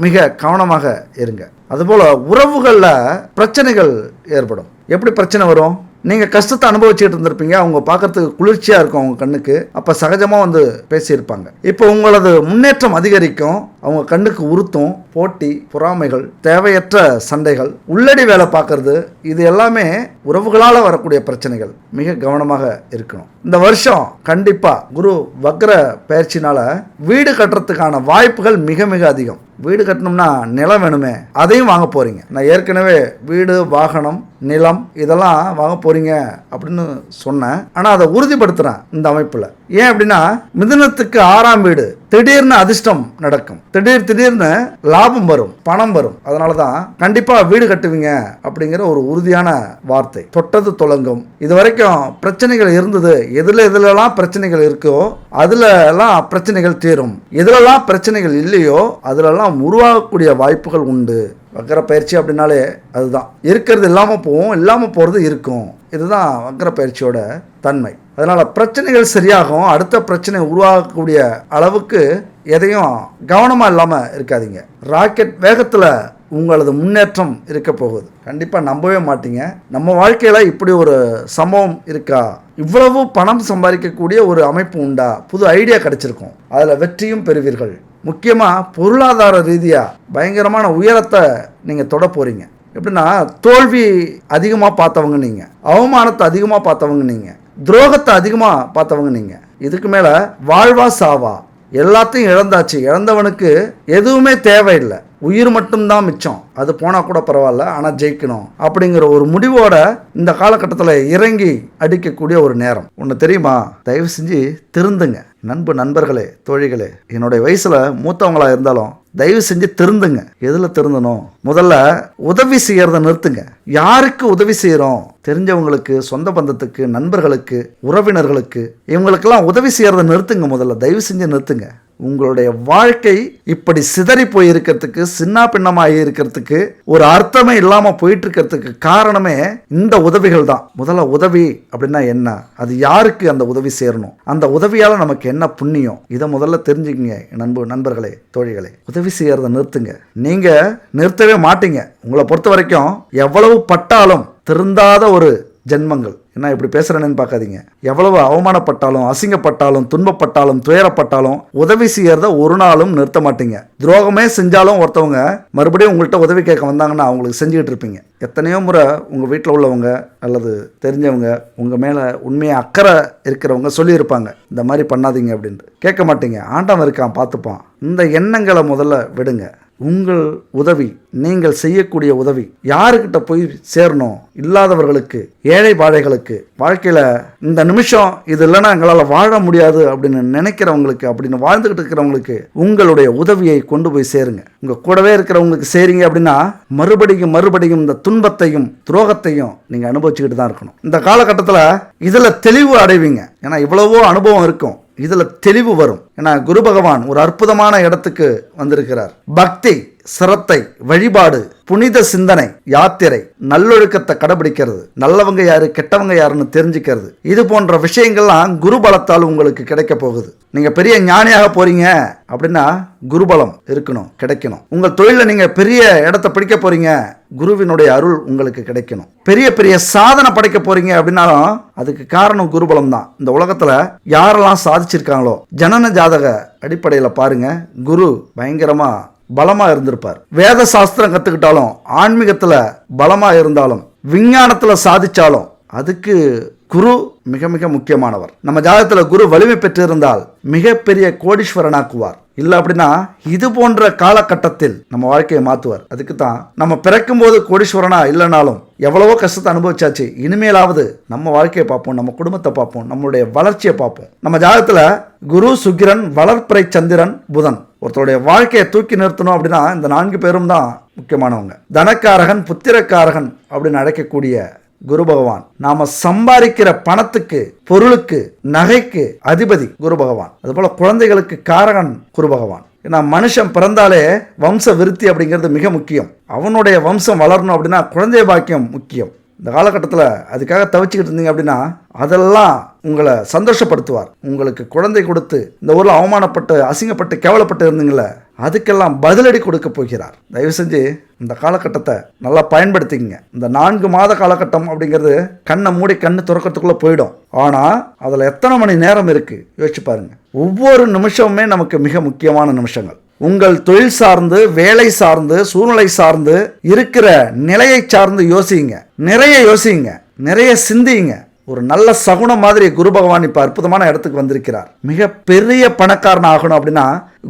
மிக கவனமாக இருங்க. அதுபோல உறவுகளில் பிரச்சனைகள் ஏற்படும். எப்படி பிரச்சனை வரும்? நீங்கள் கஷ்டத்தை அனுபவிச்சுட்டு இருந்திருப்பீங்க, அவங்க பார்க்கறதுக்கு குளிர்ச்சியாக இருக்கும் அவங்க கண்ணுக்கு. அப்போ சகஜமாக வந்து பேசியிருப்பாங்க. இப்போ உங்களது முன்னேற்றம் அதிகரிக்கும், அவங்க கண்ணுக்கு உறுத்தும். போட்டி, பொறாமைகள், தேவையற்ற சண்டைகள், உள்ளடி வேலை பார்க்கறது, இது எல்லாமே உறவுகளால் வரக்கூடிய பிரச்சனைகள். மிக கவனமாக இருக்கணும். இந்த வருஷம் கண்டிப்பா குரு வக்ர பயிற்சினால வீடு கட்டுறதுக்கான வாய்ப்புகள் மிக மிக அதிகம். வீடு கட்டணும்னா நிலம் வேணுமே, அதையும் வாங்க போறீங்க. நான் ஏற்கனவே வீடு, வாகனம், நிலம் இதெல்லாம் வாங்க போறீங்க அப்படின்னு சொன்னேன். ஆனால் அதை உறுதிப்படுத்துறேன் இந்த அமைப்பில். ஏன் அப்படின்னா, மிதுனத்துக்கு 6ஆம் வீடு. திடீர்னு அதிர்ஷ்டம் நடக்கும், திடீர்னு லாபம் வரும், பணம் வரும். அதனால தான் கண்டிப்பாக வீடு கட்டுவீங்க அப்படிங்கிற ஒரு உறுதியான வார்த்தை. தொட்டது தொடங்கும். இது வரைக்கும் பிரச்சனைகள் இருந்தது. எதுலெல்லாம் பிரச்சனைகள் இருக்கோ அதுலெல்லாம் பிரச்சனைகள் தீரும். எதுலெல்லாம் பிரச்சனைகள் இல்லையோ அதுலெல்லாம் உருவாகக்கூடிய வாய்ப்புகள் உண்டு. வக்கர பயிற்சி அப்படின்னாலே அதுதான். இருக்கிறது இல்லாமல் போகும், இல்லாமல் போகிறது இருக்கும். இதுதான் வக்கர பயிற்சியோட தன்மை. அதனால் பிரச்சனைகள் சரியாகும். அடுத்த பிரச்சனை உருவாகக்கூடிய அளவுக்கு எதையும் கவனமாக இல்லாமல் இருக்காதீங்க. ராக்கெட் வேகத்தில் உங்களது முன்னேற்றம் இருக்க போகுது. கண்டிப்பாக நம்பவே மாட்டீங்க, நம்ம வாழ்க்கையில் இப்படி ஒரு சம்பவம் இருக்கா, இவ்வளவு பணம் சம்பாதிக்கக்கூடிய ஒரு அமைப்பு உண்டா, புது ஐடியா கிடைச்சிருக்கும், அதில் வெற்றியும் பெறுவீர்கள். முக்கியமாக பொருளாதார ரீதியாக பயங்கரமான உயரத்தை நீங்கள் தொட போகிறீங்க. எப்படின்னா, தோல்வி அதிகமாக பார்த்தவங்க நீங்கள், அவமானத்தை அதிகமாக பார்த்தவங்க நீங்கள், துரோகத்தை அதிகமாக பார்த்தவங்க நீங்கள். இதுக்கு மேலே வாழ்வா சாவா, எல்லாத்தையும் இழந்தாச்சு. இழந்தவனுக்கு எதுவுமே தேவையில்லை, உயிர் மட்டும்தான் மிச்சம். அது போனால் கூட பரவாயில்ல, ஆனால் ஜெயிக்கணும் அப்படிங்கிற ஒரு முடிவோட இந்த காலகட்டத்தில் இறங்கி அடிக்கக்கூடிய ஒரு நேரம். ஒன்று தெரியுமா? தயவு செஞ்சு திருந்துங்க. நண்பர்களே, தோழிகளே, என்னுடைய வயசில் மூத்தவங்களாக இருந்தாலும் தயவு செஞ்சு திருந்துங்க. எதில் திருந்தணும்? முதல்ல உதவி செய்யறத நிறுத்துங்க. யாருக்கு உதவி செய்கிறோம்? தெரிஞ்சவங்களுக்கு, சொந்த பந்தத்துக்கு, நண்பர்களுக்கு, உறவினர்களுக்கு, இவங்களுக்கெல்லாம் உதவி செய்யறத நிறுத்துங்க. முதல்ல தயவு செஞ்சு நிறுத்துங்க. உங்களுடைய வாழ்க்கை இப்படி சிதறி போய் இருக்கிறதுக்கு, சின்ன பின்னமாக இருக்கிறதுக்கு, ஒரு அர்த்தமே இல்லாமல் போயிட்டு இருக்கிறதுக்கு காரணமே இந்த உதவிகள் தான். முதல்ல உதவி அப்படின்னா என்ன? அது யாருக்கு அந்த உதவி சேரணும்? அந்த உதவியால் நமக்கு என்ன புண்ணியம்? இதை முதல்ல தெரிஞ்சுக்கங்க. நண்பர்களே, தோழிகளே, உதவி செய்யறத நிறுத்துங்க. நீங்க நிறுத்தவே மாட்டீங்க. உங்களை பொறுத்த வரைக்கும் எவ்வளவு பட்டாலும் திருந்தாத ஒரு ஜென்மங்கள். என்ன இப்படி பேசுறேன்னு பார்க்காதீங்க. எவ்வளவு அவமானப்பட்டாலும், அசிங்கப்பட்டாலும், துன்பப்பட்டாலும், துயரப்பட்டாலும் உதவி செய்யறத ஒரு நாளும் நிறுத்த மாட்டீங்க. துரோகமே செஞ்சாலும் ஒருத்தவங்க மறுபடியும் உங்கள்கிட்ட உதவி கேட்க வந்தாங்கன்னா அவங்களுக்கு செஞ்சுக்கிட்டு இருப்பீங்க. எத்தனையோ முறை உங்கள் வீட்டில் உள்ளவங்க அல்லது தெரிஞ்சவங்க உங்கள் மேலே உண்மையாக அக்கறை இருக்கிறவங்க சொல்லியிருப்பாங்க, இந்த மாதிரி பண்ணாதீங்க அப்படின்ட்டு. கேட்க மாட்டீங்க. ஆண்டவன் இருக்கான், பார்த்துப்பான். இந்த எண்ணங்களை முதல்ல விடுங்க. உங்கள் உதவி, நீங்கள் செய்யக்கூடிய உதவி யாருக்கிட்ட போய் சேரணும்? இல்லாதவர்களுக்கு, ஏழை பாழைகளுக்கு, வாழ்க்கையில் இந்த நிமிஷம் இது இல்லைன்னா எங்களால் வாழ முடியாது அப்படின்னு நினைக்கிறவங்களுக்கு, அப்படின்னு வாழ்ந்துக்கிட்டு இருக்கிறவங்களுக்கு உங்களுடைய உதவியை கொண்டு போய் சேருங்க. உங்கள் கூடவே இருக்கிறவங்களுக்கு சேருங்க அப்படின்னா மறுபடியும் இந்த துன்பத்தையும் துரோகத்தையும் நீங்கள் அனுபவிச்சுக்கிட்டு தான் இருக்கணும். இந்த காலகட்டத்தில் இதில் தெளிவு அடைவீங்க. ஏன்னா இவ்வளவோ அனுபவம் இருக்கும், இதில் தெளிவு வரும். ஏன்னா குரு பகவான் ஒரு அற்புதமான இடத்துக்கு வந்திருக்கிறார். பக்தி, சிரத்தை, வழிபாடு, புனித சிந்தனை, யாத்திரை, நல்லொழுக்கத்தை கடைபிடிக்கிறது, நல்லவங்க யாரு கெட்டவங்க யாருன்னு தெரிஞ்சுக்கிறது, இது போன்ற விஷயங்கள்லாம் குருபலத்தால் உங்களுக்கு கிடைக்க போகுது. நீங்க பெரிய ஞானியாக போறீங்க அப்படின்னா குருபலம் இருக்கணும், கிடைக்கணும். உங்கள் தொழில நீங்க பெரிய இடத்தை பிடிக்க போறீங்க, குருவினுடைய அருள் உங்களுக்கு கிடைக்கணும். பெரிய சாதனை படைக்க போறீங்க அப்படின்னாலும் அதுக்கு காரணம் குருபலம் தான். இந்த உலகத்துல யாரெல்லாம் சாதிச்சிருக்காங்களோ ஜனன ஜாதக அடிப்படையில் பாருங்க, குரு பயங்கரமா பலமா இருந்திருப்பார். வேத சாஸ்திரம் கத்துக்கிட்டாலும், ஆன்மீகத்துல பலமா இருந்தாலும், விஞ்ஞானத்துல சாதிச்சாலும் அதுக்கு குரு மிக மிக முக்கியமானவர். நம்ம ஜாதகத்துல குரு வலிமை பெற்றிருந்தால் மிகப்பெரிய கோடீஸ்வரனாக்குவார். இல்லை அப்படின்னா இது போன்ற காலகட்டத்தில் நம்ம வாழ்க்கையை மாற்றுவார். அதுக்கு தான் நம்ம பிறக்கும் போது கோடீஸ்வரனா இல்லைனாலும் எவ்வளவோ கஷ்டத்தை அனுபவிச்சாச்சு, இனிமேலாவது நம்ம வாழ்க்கையை பார்ப்போம், நம்ம குடும்பத்தை பார்ப்போம், நம்மளுடைய வளர்ச்சியை பார்ப்போம். நம்ம ஜாதகத்துல குரு, சுக்கிரன், வளர்ப்பிறை சந்திரன், புதன் ஒருத்தருடைய வாழ்க்கையை தூக்கி நிறுத்தணும் அப்படின்னா இந்த 4 பேரும் தான் முக்கியமானவங்க. தனக்காரகன், புத்திரக்காரகன் அப்படின்னு அழைக்கக்கூடிய குரு பகவான் நாம சம்பாதிக்கிற பணத்துக்கு, பொருளுக்கு, நகைக்கு அதிபதி குரு பகவான். அதுபோல குழந்தைகளுக்கு காரகன் குரு பகவான். ஏன்னா மனுஷன் பிறந்தாலே வம்ச விருத்தி அப்படிங்கிறது மிக முக்கியம். அவனுடைய வம்சம் வளரணும் அப்படின்னா குழந்தை பாக்கியம் முக்கியம். இந்த காலகட்டத்தில் அதுக்காக தவிச்சுக்கிட்டு இருந்தீங்க அப்படின்னா அதெல்லாம் உங்களை சந்தோஷப்படுத்துவார். உங்களுக்கு குழந்தை கொடுத்து இந்த ஊரில் அவமானப்பட்டு, அசிங்கப்பட்டு, கேவலப்பட்டு இருந்தீங்களே அதுக்கெல்லாம் பதிலடி கொடுக்க போகிறார். தயவு செஞ்சு இந்த காலகட்டத்தை நல்லா பயன்படுத்திக்கங்க. இந்த 4 மாத காலகட்டம் அப்படிங்கிறது கண்ணை மூடி கண்ணு திறக்கிறதுக்குள்ளே போயிடும். ஆனால் அதில் எத்தனை மணி நேரம் இருக்குது யோசிச்சு பாருங்க. ஒவ்வொரு நிமிஷமுமே நமக்கு மிக முக்கியமான நிமிஷங்கள். உங்கள் தொழில் சார்ந்து, வேலை சார்ந்து, சூழ்நிலை சார்ந்து, இருக்கிற நிலையை சார்ந்து யோசிங்க, நிறைய சிந்திங்க. ஒரு நல்ல சகுனம் மாதிரி குரு பகவான் இப்போ அற்புதமான இடத்துக்கு வந்திருக்கிறார். மிக பெரிய பணக்காரன் ஆகணும் அப்படின்னா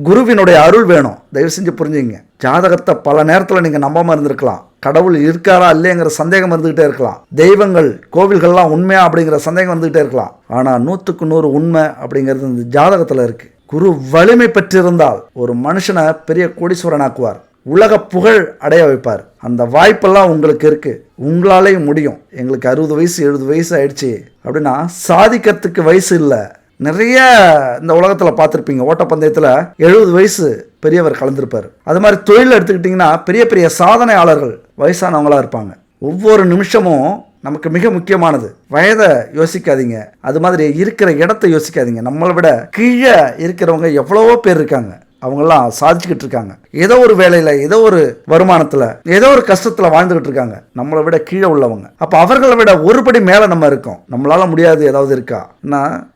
குருவினுடைய அருள் வேணும். தயவு செஞ்சு புரிஞ்சுங்க. ஜாதகத்தை பல நேரத்தில் நீங்கள் நம்பாமல் இருந்திருக்கலாம். கடவுள் இருக்காரா இல்லைங்கிற சந்தேகம் இருந்துகிட்டே இருக்கலாம். தெய்வங்கள், கோவில்கள்லாம் உண்மையா அப்படிங்கிற சந்தேகம் வந்துகிட்டே இருக்கலாம். ஆனால் 100க்கு 100 உண்மை அப்படிங்கிறது இந்த ஜாதகத்தில் இருக்கு. குரு வலிமை பெற்றிருந்தால் ஒரு மனுஷனை பெரிய கோடீஸ்வரனாக்குவார், உலக புகழ் அடைய வைப்பார். அந்த வாய்ப்பெல்லாம் உங்களுக்கு இருக்கு, உங்களாலேயும் முடியும். எங்களுக்கு 60 வயசு 70 வயசு ஆயிடுச்சு அப்படின்னா சாதிக்கிறதுக்கு வயசு இல்லை. நிறைய இந்த உலகத்தில் பார்த்துருப்பீங்க, ஓட்டப்பந்தயத்தில் 70 வயசு பெரியவர் கலந்துருப்பார். அது மாதிரி தொழில் எடுத்துக்கிட்டிங்கன்னா பெரிய பெரிய சாதனையாளர்கள் வயசானவங்களாக இருப்பாங்க. ஒவ்வொரு நிமிஷமும் நமக்கு மிக முக்கியமானது. வயதை யோசிக்காதீங்க, அது மாதிரி இருக்கிற இடத்த யோசிக்காதீங்க. நம்மளை விட கீழே இருக்கிறவங்க எவ்வளவோ பேர் இருக்காங்க, அவங்கெல்லாம் சாதிச்சுக்கிட்டு இருக்காங்க. ஏதோ ஒரு வேலையில், ஏதோ ஒரு வருமானத்தில், ஏதோ ஒரு கஷ்டத்தில் வாழ்ந்துகிட்டு இருக்காங்க, நம்மளை விட கீழே உள்ளவங்க. அப்போ அவர்களை விட ஒருபடி மேலே நம்ம இருக்கோம். நம்மளால முடியாது ஏதாவது இருக்கா?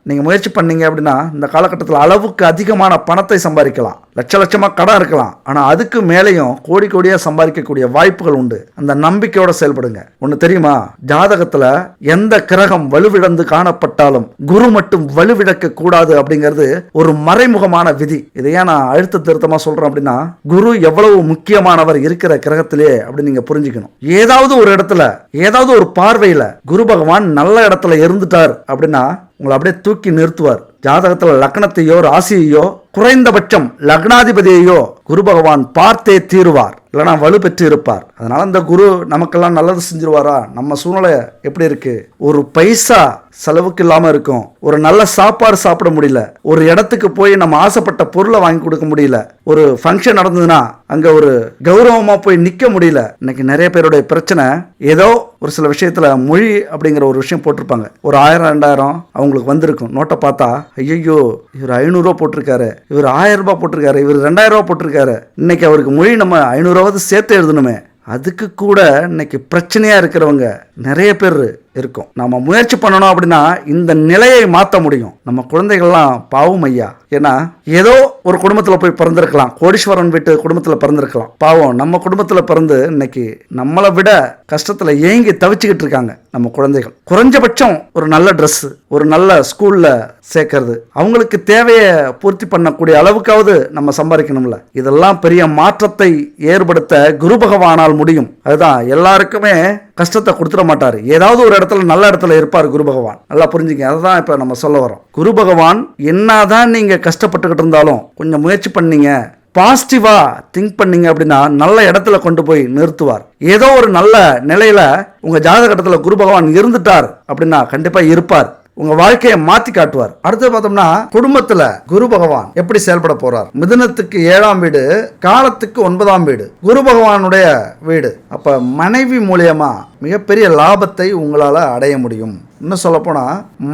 நீங்கள் முயற்சி பண்ணீங்க அப்படின்னா இந்த காலகட்டத்தில் அளவுக்கு அதிகமான பணத்தை சம்பாதிக்கலாம், லட்சமாக கடன் இருக்கலாம். ஆனால் அதுக்கு மேலேயும் கோடி கோடியாக சம்பாதிக்கக்கூடிய வாய்ப்புகள் உண்டு. அந்த நம்பிக்கையோட செயல்படுங்க. ஒன்று தெரியுமா, ஜாதகத்தில் எந்த கிரகம் வலுவிழந்து காணப்பட்டாலும் குரு மட்டும் வலுவிழக்க கூடாது அப்படிங்கிறது ஒரு மறைமுகமான விதி. இதையே நான் அழுத்த திருத்தமாக சொல்கிறேன் அப்படின்னா குரு எவ்வளவு முக்கியமானவர் இருக்கிற கிரகத்திலே அப்படின்னு நீங்க புரிஞ்சுக்கணும். ஏதாவது ஒரு இடத்துல, ஏதாவது ஒரு பார்வையில குரு பகவான் நல்ல இடத்துல இருந்துட்டார் அப்படின்னா உங்களை அப்படியே தூக்கி நிறுத்துவார். ஜாதகத்துல லக்னத்தையோ ராசியையோ குறைந்தபட்சம் லக்னாதிபதியையோ குரு பகவான் பார்த்தே தீருவார், இல்லைனா வலு பெற்று இருப்பார். அதனால இந்த குரு நமக்கெல்லாம் நல்லது செஞ்சிருவாரா? நம்ம சூழ்நிலை எப்படி இருக்கு? ஒரு பைசா செலவுக்கு இல்லாம இருக்கும், ஒரு நல்ல சாப்பாடு சாப்பிட முடியல, ஒரு இடத்துக்கு போய் நம்ம ஆசைப்பட்ட பொருளை வாங்கி கொடுக்க முடியல, ஒரு ஃபங்க்ஷன் நடந்ததுன்னா அங்க ஒரு கௌரவமா போய் நிக்க முடியல. இன்னைக்கு நிறைய பேருடைய பிரச்சனை ஏதோ ஒரு சில விஷயத்துல மொழி அப்படிங்கிற ஒரு விஷயம் போட்டிருப்பாங்க. ஒரு 1000 2000 அவங்களுக்கு வந்திருக்கும். நோட்டை பார்த்தா ஐயோ இவர் 500 ரூபா போட்டிருக்காரு, இவர் 1000 ரூபாய் போட்டிருக்காரு, இவர் 2000 ரூபா போட்டிருக்காரு. இன்னைக்கு அவருக்கு மொழி நம்ம 500 சேர்த்து எழுதணுமே, அதுக்கு கூட இன்னைக்கு பிரச்சனையா இருக்கிறவங்க நிறைய பேர் இருக்கும். நம்ம முயற்சி பண்ணணும் அப்படின்னா இந்த நிலையை மாற்ற முடியும். நம்ம குழந்தைகள்லாம் பாவம் ஐயா. ஏன்னா ஏதோ ஒரு குடும்பத்தில் போய் பிறந்திருக்கலாம், கோடீஸ்வரன் வீட்டு குடும்பத்தில் பிறந்திருக்கலாம். பாவம் நம்ம குடும்பத்தில் பிறந்து இன்னைக்கு நம்மளை விட கஷ்டத்தில் ஏங்கி தவிச்சுக்கிட்டு இருக்காங்க நம்ம குழந்தைகள். குறைஞ்சபட்சம் ஒரு நல்ல ட்ரெஸ், ஒரு நல்ல ஸ்கூல்ல சேர்க்கறது, அவங்களுக்கு தேவையை பூர்த்தி பண்ணக்கூடிய அளவுக்காவது நம்ம சம்பாதிக்கணும்ல. இதெல்லாம் பெரிய மாற்றத்தை ஏற்படுத்த குரு பகவானால் முடியும். அதுதான் எல்லாருக்குமே கஷ்டத்தை கொடுத்துட மாட்டாரு. ஏதாவது ஒரு இடத்துல நல்ல இடத்துல இருப்பார் குரு பகவான். நல்லா புரிஞ்சுங்க. அதுதான் இப்ப நம்ம சொல்ல வரோம். குரு பகவான் என்னதான் நீங்க கஷ்டப்பட்டுக்கிட்டு இருந்தாலும் கொஞ்சம் முயற்சி பண்ணீங்க, பாசிட்டிவா திங்க் பண்ணீங்க அப்படின்னா நல்ல இடத்துல கொண்டு போய் நிறுத்துவார். ஏதோ ஒரு நல்ல நிலையில உங்க ஜாதகத்துல குரு பகவான் இருந்துட்டார் அப்படின்னா கண்டிப்பா இருப்பார், உங்க வாழ்க்கையை மாத்தி காட்டுவார். அடுத்து பார்த்தோம்னா குடும்பத்துல குரு பகவான் எப்படி செயல்பட போறார்? மிதுனத்துக்கு 7ஆம் வீடு, காலத்துக்கு 9ஆம் வீடு, குரு பகவானுடைய வீடு. அப்ப மனைவி மூலியமா மிகப்பெரிய லாபத்தை உங்களால அடைய முடியும். இன்னும் சொல்ல போனா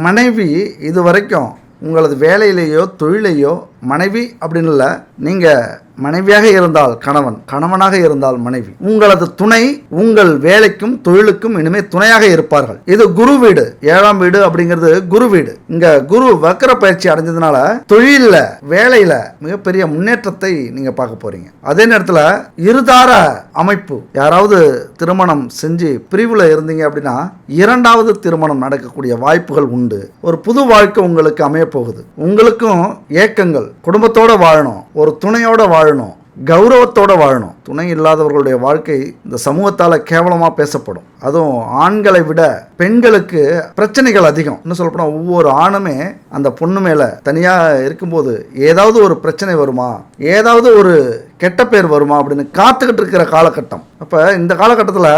மனைவி இது வரைக்கும் உங்களது வேலையிலேயோ தொழிலையோ மனைவி அப்படின்னு இல்லை, நீங்கள் மனைவியாக இருந்தால் கணவன், கணவனாக இருந்தால் மனைவி, உங்களது துணை உங்கள் வேலைக்கும் தொழிலுக்கும் இனிமே துணையாக இருப்பார்கள். இது குரு வீடு, 7ஆம் வீடு அப்படிங்கிறது குரு வீடு. இங்க குரு வக்ர பயிற்சி அடைஞ்சதுனால தொழில வேலையில மிகப்பெரிய முன்னேற்றத்தை நீங்க பார்க்க போறீங்க. அதே நேரத்தில் இருதார அமைப்பு, யாராவது திருமணம் செஞ்சு பிரிவுல இருந்தீங்க அப்படின்னா 2வது திருமணம் நடக்கக்கூடிய வாய்ப்புகள் உண்டு. ஒரு புது வாழ்க்கை உங்களுக்கு அமைய போகுது. உங்களுக்கும் ஏக்கங்கள், குடும்பத்தோட வாழணும், ஒரு துணையோட வாழணும், கௌரவத்தோட வாழணும். துணை இல்லாதவர்களுடைய வாழ்க்கை இந்த சமூகத்தால் கேவலமாக பேசப்படும். அதுவும் ஆண்களை விட பெண்களுக்கு பிரச்சனைகள் அதிகம். இன்னும் சொல்லப்போனால் ஒவ்வொரு ஆணுமே அந்த பொண்ணு மேலே தனியாக இருக்கும்போது ஏதாவது ஒரு பிரச்சனை வருமா, ஏதாவது ஒரு கெட்ட பேர் வருமா அப்படின்னு காத்துக்கிட்டு இருக்கிற காலகட்டம். அப்போ இந்த காலகட்டத்தில்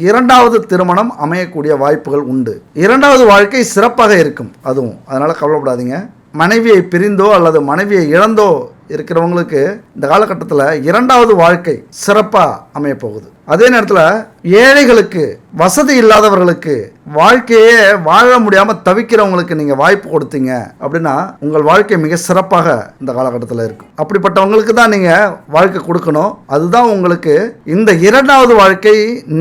2வது திருமணம் அமையக்கூடிய வாய்ப்புகள் உண்டு. 2வது வாழ்க்கை சிறப்பாக இருக்கும். அதுவும் அதனால் கவலைப்படாதீங்க. மனைவியை பிரிந்தோ அல்லது மனைவியை இழந்தோ இருக்கிறவங்களுக்கு இந்த காலகட்டத்தில் 2வது வாழ்க்கை சிறப்பாக அமைய போகுது. அதே நேரத்தில் ஏழைகளுக்கு, வசதி இல்லாதவர்களுக்கு, வாழ்க்கையே வாழ முடியாமல் தவிக்கிறவங்களுக்கு நீங்கள் வாய்ப்பு கொடுத்தீங்க அப்படின்னா உங்கள் வாழ்க்கை மிக சிறப்பாக இந்த காலகட்டத்தில் இருக்கும். அப்படிப்பட்டவங்களுக்கு தான் நீங்கள் வாழ்க்கை கொடுக்கணும். அதுதான் உங்களுக்கு இந்த 2வது வாழ்க்கை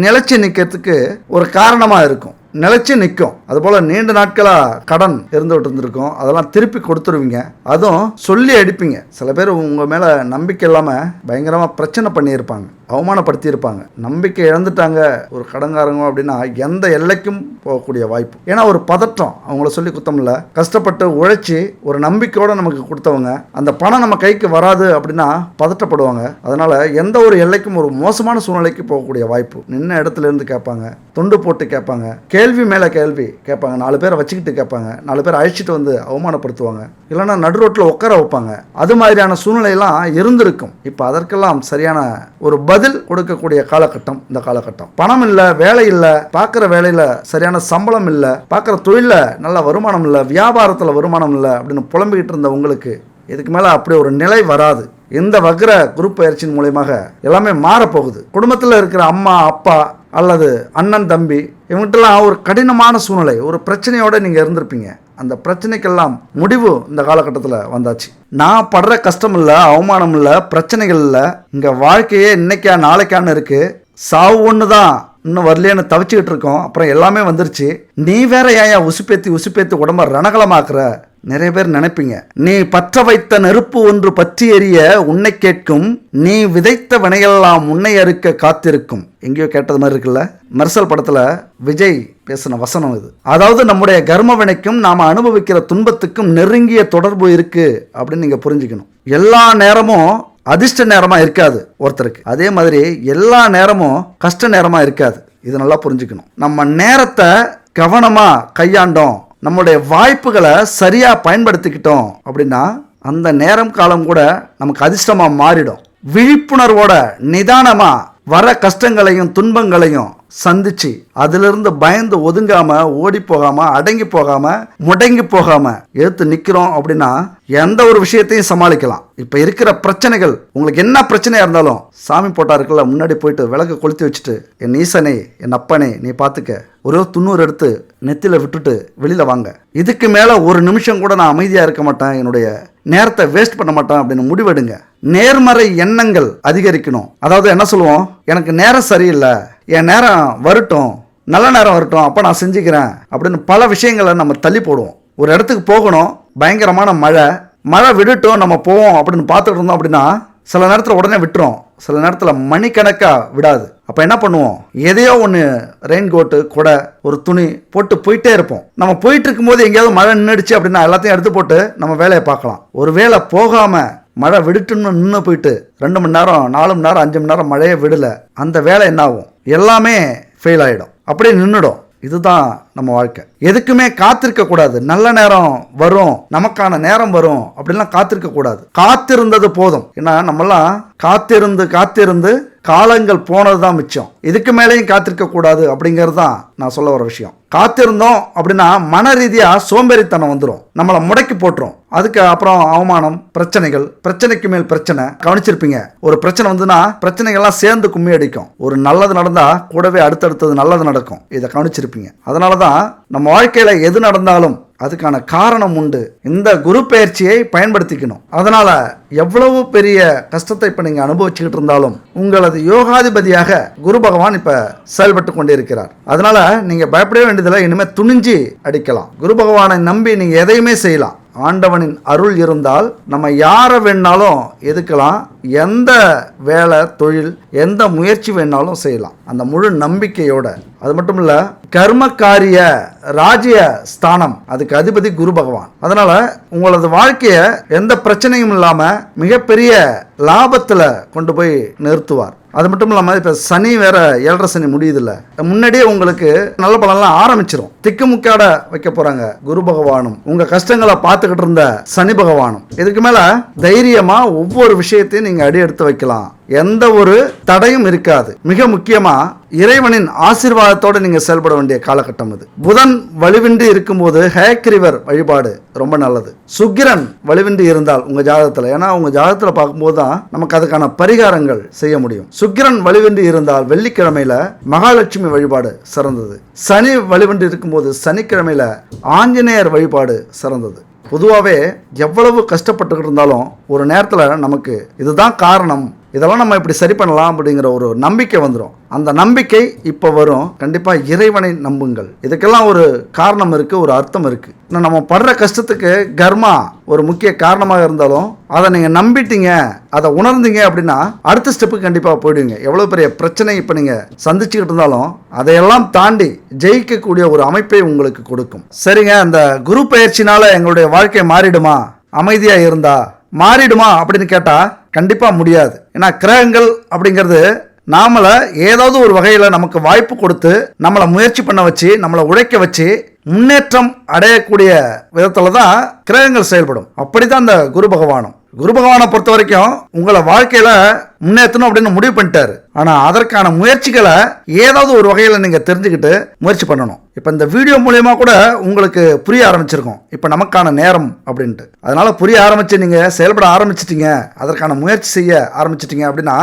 நிலைச்சி நிற்கிறதுக்கு ஒரு காரணமாக இருக்கும். நிலைச்சி நிற்கும். அதுபோல் நீண்ட நாட்களாக கடன் இருந்துகிட்டு இருந்திருக்கும், அதெல்லாம் திருப்பி கொடுத்துருவீங்க. அதுவும் சொல்லி அடிப்பீங்க. சில பேர் உங்கள் மேலே நம்பிக்கை இல்லாமல் பயங்கரமாக பிரச்சனை பண்ணியிருப்பாங்க, அவமானப்படுத்தியிருப்பாங்க. நம்பிக்கை இழந்துட்டாங்க ஒரு கடன்காரங்க அப்படின்னா எந்த எல்லைக்கும் போகக்கூடிய வாய்ப்பு. ஏன்னா ஒரு பதற்றம், அவங்கள சொல்லி குத்தம் இல்லை, கஷ்டப்பட்டு உழைச்சி ஒரு நம்பிக்கையோடு நமக்கு கொடுத்தவங்க, அந்த பணம் நம்ம கைக்கு வராது அப்படின்னா பதற்றப்படுவாங்க. அதனால் எந்த ஒரு எல்லைக்கும் ஒரு மோசமான சூழ்நிலைக்கு போகக்கூடிய வாய்ப்பு. நின்ன இடத்துல இருந்து கேட்பாங்க, துண்டு போட்டு கேட்பாங்க, கேள்வி மேலே கேள்வி கேட்பாங்க, 4 பேரை வச்சுக்கிட்டு கேட்பாங்க, 4 பேரை அழைச்சிட்டு வந்து அவமானப்படுத்துவாங்க, இல்லைன்னா நடு ரோட்டில் உட்கார வைப்பாங்க. அது மாதிரியான சூழ்நிலையெல்லாம் இருந்திருக்கும். இப்போ அதற்கெல்லாம் சரியான ஒரு பதில் கொடுக்கக்கூடிய காலகட்டம் இந்த காலகட்டம். பணம் இல்லை, வேலை இல்லை, பார்க்குற வேலையில் சரியான சம்பளம் இல்லை, பார்க்குற தொழிலில் நல்ல வருமானம் இல்லை, வியாபாரத்தில் வருமானம் இல்லை அப்படின்னு புலம்பிக்கிட்டு இருந்த உங்களுக்கு இதுக்கு மேலே அப்படி ஒரு நிலை வராது. இந்த வக்ர குரு பயிற்சியின் மூலமாக எல்லாமே மாறப்போகுது. குடும்பத்தில் இருக்கிற அம்மா அப்பா அல்லது அண்ணன் தம்பி இவங்ககிட்டலாம் ஒரு கடினமான சூழ்நிலை, ஒரு பிரச்சனையோடு நீங்கள் இருந்திருப்பீங்க. அந்த பிரச்சனைக்கெல்லாம் முடிவு இந்த காலகட்டத்தில் வந்தாச்சு. நான் படுற கஷ்டம் இல்லை, அவமானம் இல்லை, பிரச்சனைகள் இல்லை, இங்கே வாழ்க்கையே இன்னைக்கா நாளைக்கான்னு இருக்குது. சாவு ஒன்று தான் இன்னும் வரலையேன்னு தவிச்சுக்கிட்டு இருக்கோம். அப்புறம் எல்லாமே வந்துருச்சு. நீ வேற ஏன் உசுப்பேத்தி உடம்ப ரணகலமாக்குற? நிறைய பேர் நினைப்பீங்க, நீ பற்ற வைத்த நெருப்பு ஒன்று பற்றி எரிய உன்னை கேட்கும், நீ விதைத்த வினையெல்லாம் உன்னை அறுக்க காத்திருக்கும். எங்கேயோ கேட்டது மாதிரி இருக்குல்ல. மெர்சல் படத்துல விஜய் பேசின வசனம் இது. அதாவது நம்முடைய கர்ம வினைக்கும் நாம அனுபவிக்கிற துன்பத்துக்கும் நெருங்கிய தொடர்பு இருக்கு அப்படின்னு நீங்க புரிஞ்சுக்கணும். எல்லா நேரமும் அதிர்ஷ்ட நேரமா இருக்காது ஒருத்தருக்கு, அதே மாதிரி எல்லா நேரமும் கஷ்ட நேரமா இருக்காது. இது நல்லா புரிஞ்சுக்கணும். நம்ம நேரத்தை கவனமா கையாண்டோம், நம்மளுடைய வாய்ப்புகளை சரியா பயன்படுத்திக்கிட்டோம் அப்படின்னா அந்த நேரம் காலம் கூட நமக்கு அதிர்ஷ்டமா மாறிடும். விழிப்புணர்வோட நிதானமா வர கஷ்டங்களையும் துன்பங்களையும் சந்திச்சு அதிலிருந்து பயந்து ஒதுங்காம, ஓடி போகாம, அடங்கி போகாம, முடங்கி போகாம எடுத்து நிக்கிறோம் அப்படின்னா எந்த ஒரு விஷயத்தையும் சமாளிக்கலாம். இப்ப இருக்கிற பிரச்சனைகள், உங்களுக்கு என்ன பிரச்சனையா இருந்தாலும் சாமி போட்டா இருக்குல்ல, முன்னாடி போயிட்டு விளக்கு கொளுத்தி வச்சுட்டு, என் ஈசனே என் அப்பனே நீ பாத்துக்க, ஒரே 90 எடுத்து நெத்தில விட்டுட்டு வெளியில வாங்க. இதுக்கு மேல ஒரு நிமிஷம் கூட நான் அமைதியா இருக்க மாட்டேன், என்னுடைய நேரத்தை வேஸ்ட் பண்ண மாட்டேன் அப்படின்னு முடிவெடுங்க. நேர்மறை எண்ணங்கள் அதிகரிக்கணும். அதாவது என்ன சொல்லுவோம், எனக்கு நேரம் சரியில்லை, என் நேரம் வரட்டும், நல்ல நேரம் வரட்டும், அப்போ நான் செஞ்சுக்கிறேன் அப்படின்னு பல விஷயங்களை நம்ம தள்ளி போடுவோம். ஒரு இடத்துக்கு போகணும், பயங்கரமான மழை விடட்டும் நம்ம போவோம் அப்படின்னு பார்த்துட்டு இருந்தோம் அப்படின்னா சில நேரத்தில் உடனே விட்டுரும், சில நேரத்தில் மணிக்கணக்காக விடாது. அப்போ என்ன பண்ணுவோம், எதையோ ஒன்று ரெயின் கோட்டு கொடை ஒரு துணி போட்டு போயிட்டே இருப்போம். நம்ம போயிட்டு இருக்கும்போது எங்கேயாவது மழை நின்றுடுச்சு அப்படின்னா எல்லாத்தையும் எடுத்து போட்டு நம்ம வேலையை பார்க்கலாம். ஒரு வேலை போகாமல் மழை விடுட்டுன்னு நின்று போயிட்டு 2 மணி நேரம் 4 மணி நேரம் 5 மணி நேரம் மழையே விடலை, அந்த வேலை என்ன ஆகும், எல்லாமே ஃபெயில் ஆகிடும், அப்படியே நின்றுடும். இதுதான் நம்ம வாழ்க்கை. எதுக்குமே காத்திருக்க கூடாது. நல்ல நேரம் வரும், நமக்கான நேரம் வரும் அப்படின்லாம் காத்திருக்க கூடாது. காத்திருந்தது போதும். ஏன்னா நம்மெல்லாம் காத்திருந்து காலங்கள் போனதுதான் மிச்சம். இதுக்கு மேலேயும் காத்திருக்க கூடாது அப்படிங்கிறது தான் நான் சொல்ல வர விஷயம். காத்திருந்தோம் அப்படின்னா மன ரீதியா சோம்பேறித்தனம் வந்துடும், நம்மளை முடக்கி போட்டுரும். அதுக்கு அப்புறம் அவமானம், பிரச்சனைக்கு மேல் பிரச்சனை. கவனிச்சிருப்பீங்க, ஒரு பிரச்சனை வந்துன்னா பிரச்சனைகள்லாம் சேர்ந்து கும்மி அடிக்கும். ஒரு நல்லது நடந்தா கூடவே அடுத்தடுத்தது நல்லது நடக்கும். இதை கவனிச்சிருப்பீங்க. அதனாலதான் நம்ம வாழ்க்கையில எது நடந்தாலும் அதுக்கான காரணம் உண்டு. இந்த குரு பெயர்ச்சியை பயன்படுத்திக்கணும். அதனால எவ்வளவு பெரிய கஷ்டத்தை இப்ப நீங்க அனுபவிச்சுக்கிட்டு இருந்தாலும் உங்களது யோகாதிபதியாக குரு பகவான் இப்ப செயல்பட்டு கொண்டிருக்கிறார். அதனால நீங்க பயப்பட வேண்டியதில்லை. இனிமே துணிஞ்சு அடிக்கலாம். குரு பகவானை நம்பி நீங்க எதையுமே செய்யலாம். ஆண்டவனின் அருள் இருந்தால் நம்ம யாரை வேணாலும் எதுக்கலாம். எந்த வேலை தொழில் எந்த முயற்சி வேணாலும் செய்யலாம் அந்த முழு நம்பிக்கையோட. அது மட்டும் இல்ல, கர்மக்காரிய ராஜ்ய ஸ்தானம் அதுக்கு அதிபதி குரு பகவான். அதனால உங்களது வாழ்க்கைய எந்த பிரச்சனையும் இல்லாம மிகப்பெரிய லாபத்துல கொண்டு போய் நிறுத்துவார். அது மட்டும் இல்லாமல் இப்போ சனி வேற 7.5 சனி முடியுதுல்ல, முன்னாடியே உங்களுக்கு நல்ல பலன்லாம் ஆரம்பிச்சிடும். திக்குமுக்காட வைக்க போறாங்க குரு பகவானும் உங்க கஷ்டங்களை பார்த்துக்கிட்டு இருந்த சனி பகவானும். இதுக்கு மேல தைரியமா ஒவ்வொரு விஷயத்தையும் நீங்க அடி எடுத்து வைக்கலாம். எந்த ஒரு தடையும் இருக்காது. மிக முக்கியமா இறைவனின் ஆசீர்வாதத்தோடு நீங்க செயல்பட வேண்டிய காலகட்டம் இது. புதன் வலுவின்றி இருக்கும்போது ஹயக்ரீவர் வழிபாடு ரொம்ப நல்லது. சுக்கிரன் வலுவின்றி இருந்தால் உங்க ஜாதகத்துல, ஏன்னா உங்க ஜாதகத்துல பார்க்கும்போது தான் நமக்கு அதுக்கான பரிகாரங்கள் செய்ய முடியும். சுக்கிரன் வலுவின்றி இருந்தால் வெள்ளிக்கிழமையில மகாலட்சுமி வழிபாடு சிறந்தது. சனி வலுவின்றி இருக்கும்போது சனிக்கிழமையில ஆஞ்சநேயர் வழிபாடு சிறந்தது. பொதுவாகவே எவ்வளவு கஷ்டப்பட்டுக்கிட்டு இருந்தாலும் ஒரு நேரத்தில் நமக்கு இதுதான் காரணம், இதெல்லாம் நம்ம இப்படி சரி பண்ணலாம் அப்படிங்கிற ஒரு நம்பிக்கை வந்துடும். அந்த நம்பிக்கை இப்போ வரும். கண்டிப்பாக இறைவனை நம்புங்கள். இதுக்கெல்லாம் ஒரு காரணம் இருக்குது, ஒரு அர்த்தம் இருக்குது. இன்னும் நம்ம படுற கஷ்டத்துக்கு கர்மா ஒரு முக்கிய காரணமாக இருந்தாலும் அதை நீங்கள் நம்பிட்டீங்க, அதை உணர்ந்தீங்க அப்படின்னா அடுத்த ஸ்டெப்புக்கு கண்டிப்பாக போயிடுவீங்க. எவ்வளோ பெரிய பிரச்சனை இப்போ நீங்கள் சந்திச்சுக்கிட்டு இருந்தாலும் அதையெல்லாம் தாண்டி ஜெயிக்கக்கூடிய ஒரு அமைப்பை உங்களுக்கு கொடுக்கும். சரிங்க, அந்த குரு பயிற்சினால எங்களுடைய வாழ்க்கை மாறிடுமா, அமைதியாக இருந்தா மாறிடுமா அப்படின்னு கேட்டால் கண்டிப்பாக முடியாது. ஏன்னா கிரகங்கள் அப்படிங்கிறது நாமளை ஏதாவது ஒரு வகையில் நமக்கு வாய்ப்பு கொடுத்து நம்மளை முயற்சி பண்ண வச்சு நம்மளை உழைக்க வச்சு முன்னேற்றம் அடையக்கூடிய விதத்தில் தான் கிரகங்கள் செயல்படும். அப்படிதான் இந்த குரு பகவானும். குரு பகவானை பொறுத்த வரைக்கும் உங்களை வாழ்க்கையில முன்னேற்றணும் அப்படின்னு முடிவு பண்ணிட்டாரு. ஆனா அதற்கான முயற்சிகளை ஏதாவது ஒரு வகையில் நீங்க தெரிஞ்சுக்கிட்டு முயற்சி பண்ணணும். இப்ப இந்த வீடியோ மூலியமா கூட உங்களுக்கு புரிய ஆரம்பிச்சிருக்கும் இப்ப நமக்கான நேரம் அப்படின்ட்டு. அதனால புரிய ஆரம்பிச்சு நீங்க செயல்பட ஆரம்பிச்சிட்டீங்க, அதற்கான முயற்சி செய்ய ஆரம்பிச்சிட்டீங்க அப்படின்னா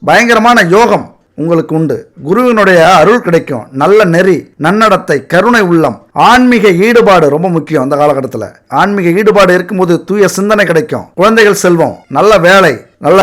பயங்கரமான யோகம் உங்களுக்கு உண்டு. குருவினுடைய அருள் கிடைக்கும். நல்ல நெறி, நன்னடத்தை, கருணை உள்ளம், ஆன்மீக ஈடுபாடு ரொம்ப முக்கியம். அந்த காலகட்டத்தில் ஆன்மீக ஈடுபாடு இருக்கும்போது தூய சிந்தனை கிடைக்கும். குழந்தைகள் செல்வம், நல்ல வேலை, நல்ல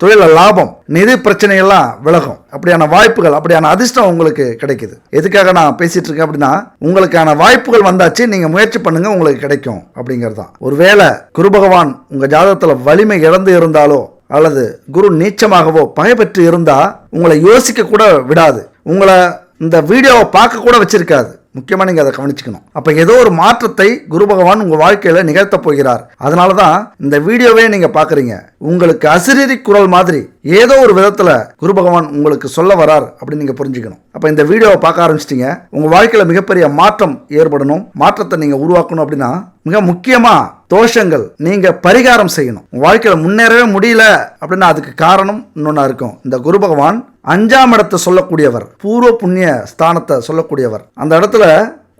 தொழில் லாபம், நிதி பிரச்சனைகள்லாம் விலகும். அப்படியான வாய்ப்புகள், அப்படியான அதிர்ஷ்டம் உங்களுக்கு கிடைக்குது. எதுக்காக நான் பேசிட்டு இருக்கேன் அப்படின்னா உங்களுக்கான வாய்ப்புகள் வந்தாச்சு, நீங்க முயற்சி பண்ணுங்க, உங்களுக்கு கிடைக்கும் அப்படிங்கிறது தான். ஒருவேளை குரு பகவான் உங்க ஜாதகத்துல வலிமை இழந்து இருந்தாலோ அல்லது குரு நீச்சமாகவோ பகை பெற்று இருந்தா உங்களை யோசிக்க கூட விடாது, உங்களை இந்த வீடியோவை பார்க்க கூட வச்சிருக்காது. முக்கியமாக நீங்கள் அதை கவனிச்சுக்கணும். அப்போ ஏதோ ஒரு மாற்றத்தை குரு பகவான் உங்கள் வாழ்க்கையில் நிகழ்த்த போகிறார். அதனால தான் இந்த வீடியோவே நீங்கள் பார்க்குறீங்க. உங்களுக்கு அசிரீரி குரல் மாதிரி ஏதோ ஒரு விதத்தில் குரு பகவான் உங்களுக்கு சொல்ல வரார் அப்படின்னு நீங்கள் புரிஞ்சுக்கணும். அப்போ இந்த வீடியோவை பார்க்க ஆரம்பிச்சிட்டிங்க, உங்கள் வாழ்க்கையில் மிகப்பெரிய மாற்றம் ஏற்படணும், மாற்றத்தை நீங்கள் உருவாக்கணும் அப்படின்னா மிக முக்கியமாக தோஷங்கள் நீங்கள் பரிகாரம் செய்யணும். உங்கள் வாழ்க்கையில் முன்னேறவே முடியல அப்படின்னா அதுக்கு காரணம் இன்னொன்னா இருக்கும். இந்த குரு பகவான் 5ஆம் இடத்தை சொல்லக்கூடியவர், பூர்வ புண்ணிய ஸ்தானத்தை சொல்லக்கூடியவர். அந்த இடத்துல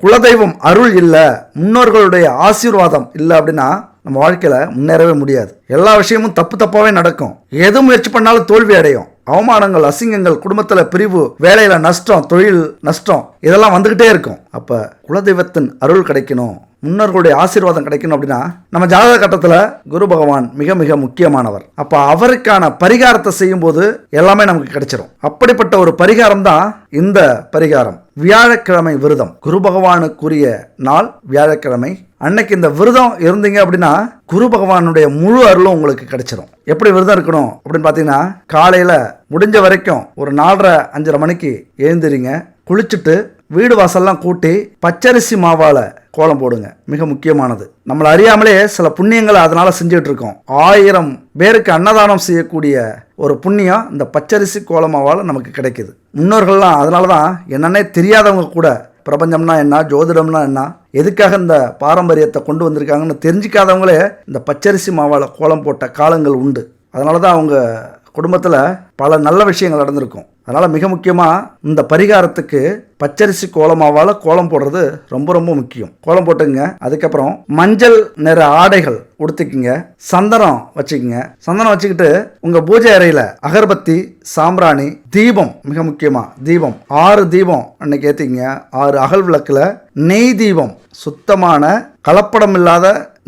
குலதெய்வம் அருள் இல்லை, முன்னோர்களுடைய ஆசீர்வாதம் இல்லை அப்படின்னா நம்ம வாழ்க்கையில் முன்னேறவே முடியாது. எல்லா விஷயமும் தப்பாகவே நடக்கும். எது முயற்சி பண்ணாலும் தோல்வி அடையும். அவமானங்கள், அசிங்கங்கள், குடும்பத்தில் பிரிவு, வேலையில நஷ்டம், தொழில் நஷ்டம், இதெல்லாம் வந்துகிட்டே இருக்கும். அப்ப குலதெய்வத்தின் அருள் கிடைக்கணும், முன்னோர்களுடைய ஆசீர்வாதம் கிடைக்கணும் அப்படின்னா நம்ம ஜாதக கட்டத்தில் குரு பகவான் மிக மிக முக்கியமானவர். அப்ப அவருக்கான பரிகாரத்தை செய்யும் போது எல்லாமே நமக்கு கிடைச்சிடும். அப்படிப்பட்ட ஒரு பரிகாரம் தான் இந்த பரிகாரம். வியாழக்கிழமை விரதம். குரு பகவானுக்குரிய நாள் வியாழக்கிழமை. அன்னைக்கு இந்த விரதம் இருந்தீங்க அப்படின்னா குரு பகவானுடைய முழு அருளும் உங்களுக்கு கிடைச்சிடும். எப்படி விரதம் இருக்கணும் அப்படின்னு பார்த்தீங்கன்னா காலையில் முடிஞ்ச வரைக்கும் ஒரு 4:30-5:30 மணிக்கு எழுந்திரிங்க. குளிச்சுட்டு வீடு வாசல்லாம் கூட்டி பச்சரிசி மாவால கோலம் போடுங்க. மிக முக்கியமானது. நம்மளை அறியாமலே சில புண்ணியங்களை அதனால செஞ்சுட்டு இருக்கோம். 1000 பேருக்கு அன்னதானம் செய்யக்கூடிய ஒரு புண்ணியம் இந்த பச்சரிசி கோலமாவால் நமக்கு கிடைக்குது. முன்னோர்கள்லாம் அதனால தான் என்னன்னே தெரியாதவங்க கூட பிரபஞ்சம்னா என்ன, ஜோதிடம்னா என்ன, எதுக்காக இந்த பாரம்பரியத்தை கொண்டு வந்திருக்காங்கன்னு தெரிஞ்சிக்காதவங்களே இந்த பச்சரிசி மாவால் கோலம் போட்ட காலங்கள் உண்டு. அதனால தான் அவங்க குடும்பத்தில் பல நல்ல விஷயங்கள் நடந்திருக்கும். அதனால் மிக முக்கியமாக இந்த பரிகாரத்துக்கு பச்சரிசி கோலமாவால் கோலம் போடுறது ரொம்ப ரொம்ப முக்கியம். கோலம் போட்டுங்க. அதுக்கப்புறம் மஞ்சள் நிற ஆடைகள் உடுத்திக்குங்க. சந்தனம் வச்சுக்கோங்க. சந்தனம் வச்சுக்கிட்டு உங்கள் பூஜை அறையில் அகர்பத்தி, சாம்பிராணி, தீபம், மிக முக்கியமாக தீபம் 6 தீபம் அன்னைக்கு ஏற்றிங்க. 6 அகல் விளக்கில் நெய் தீபம், சுத்தமான கலப்படம் இல்லாத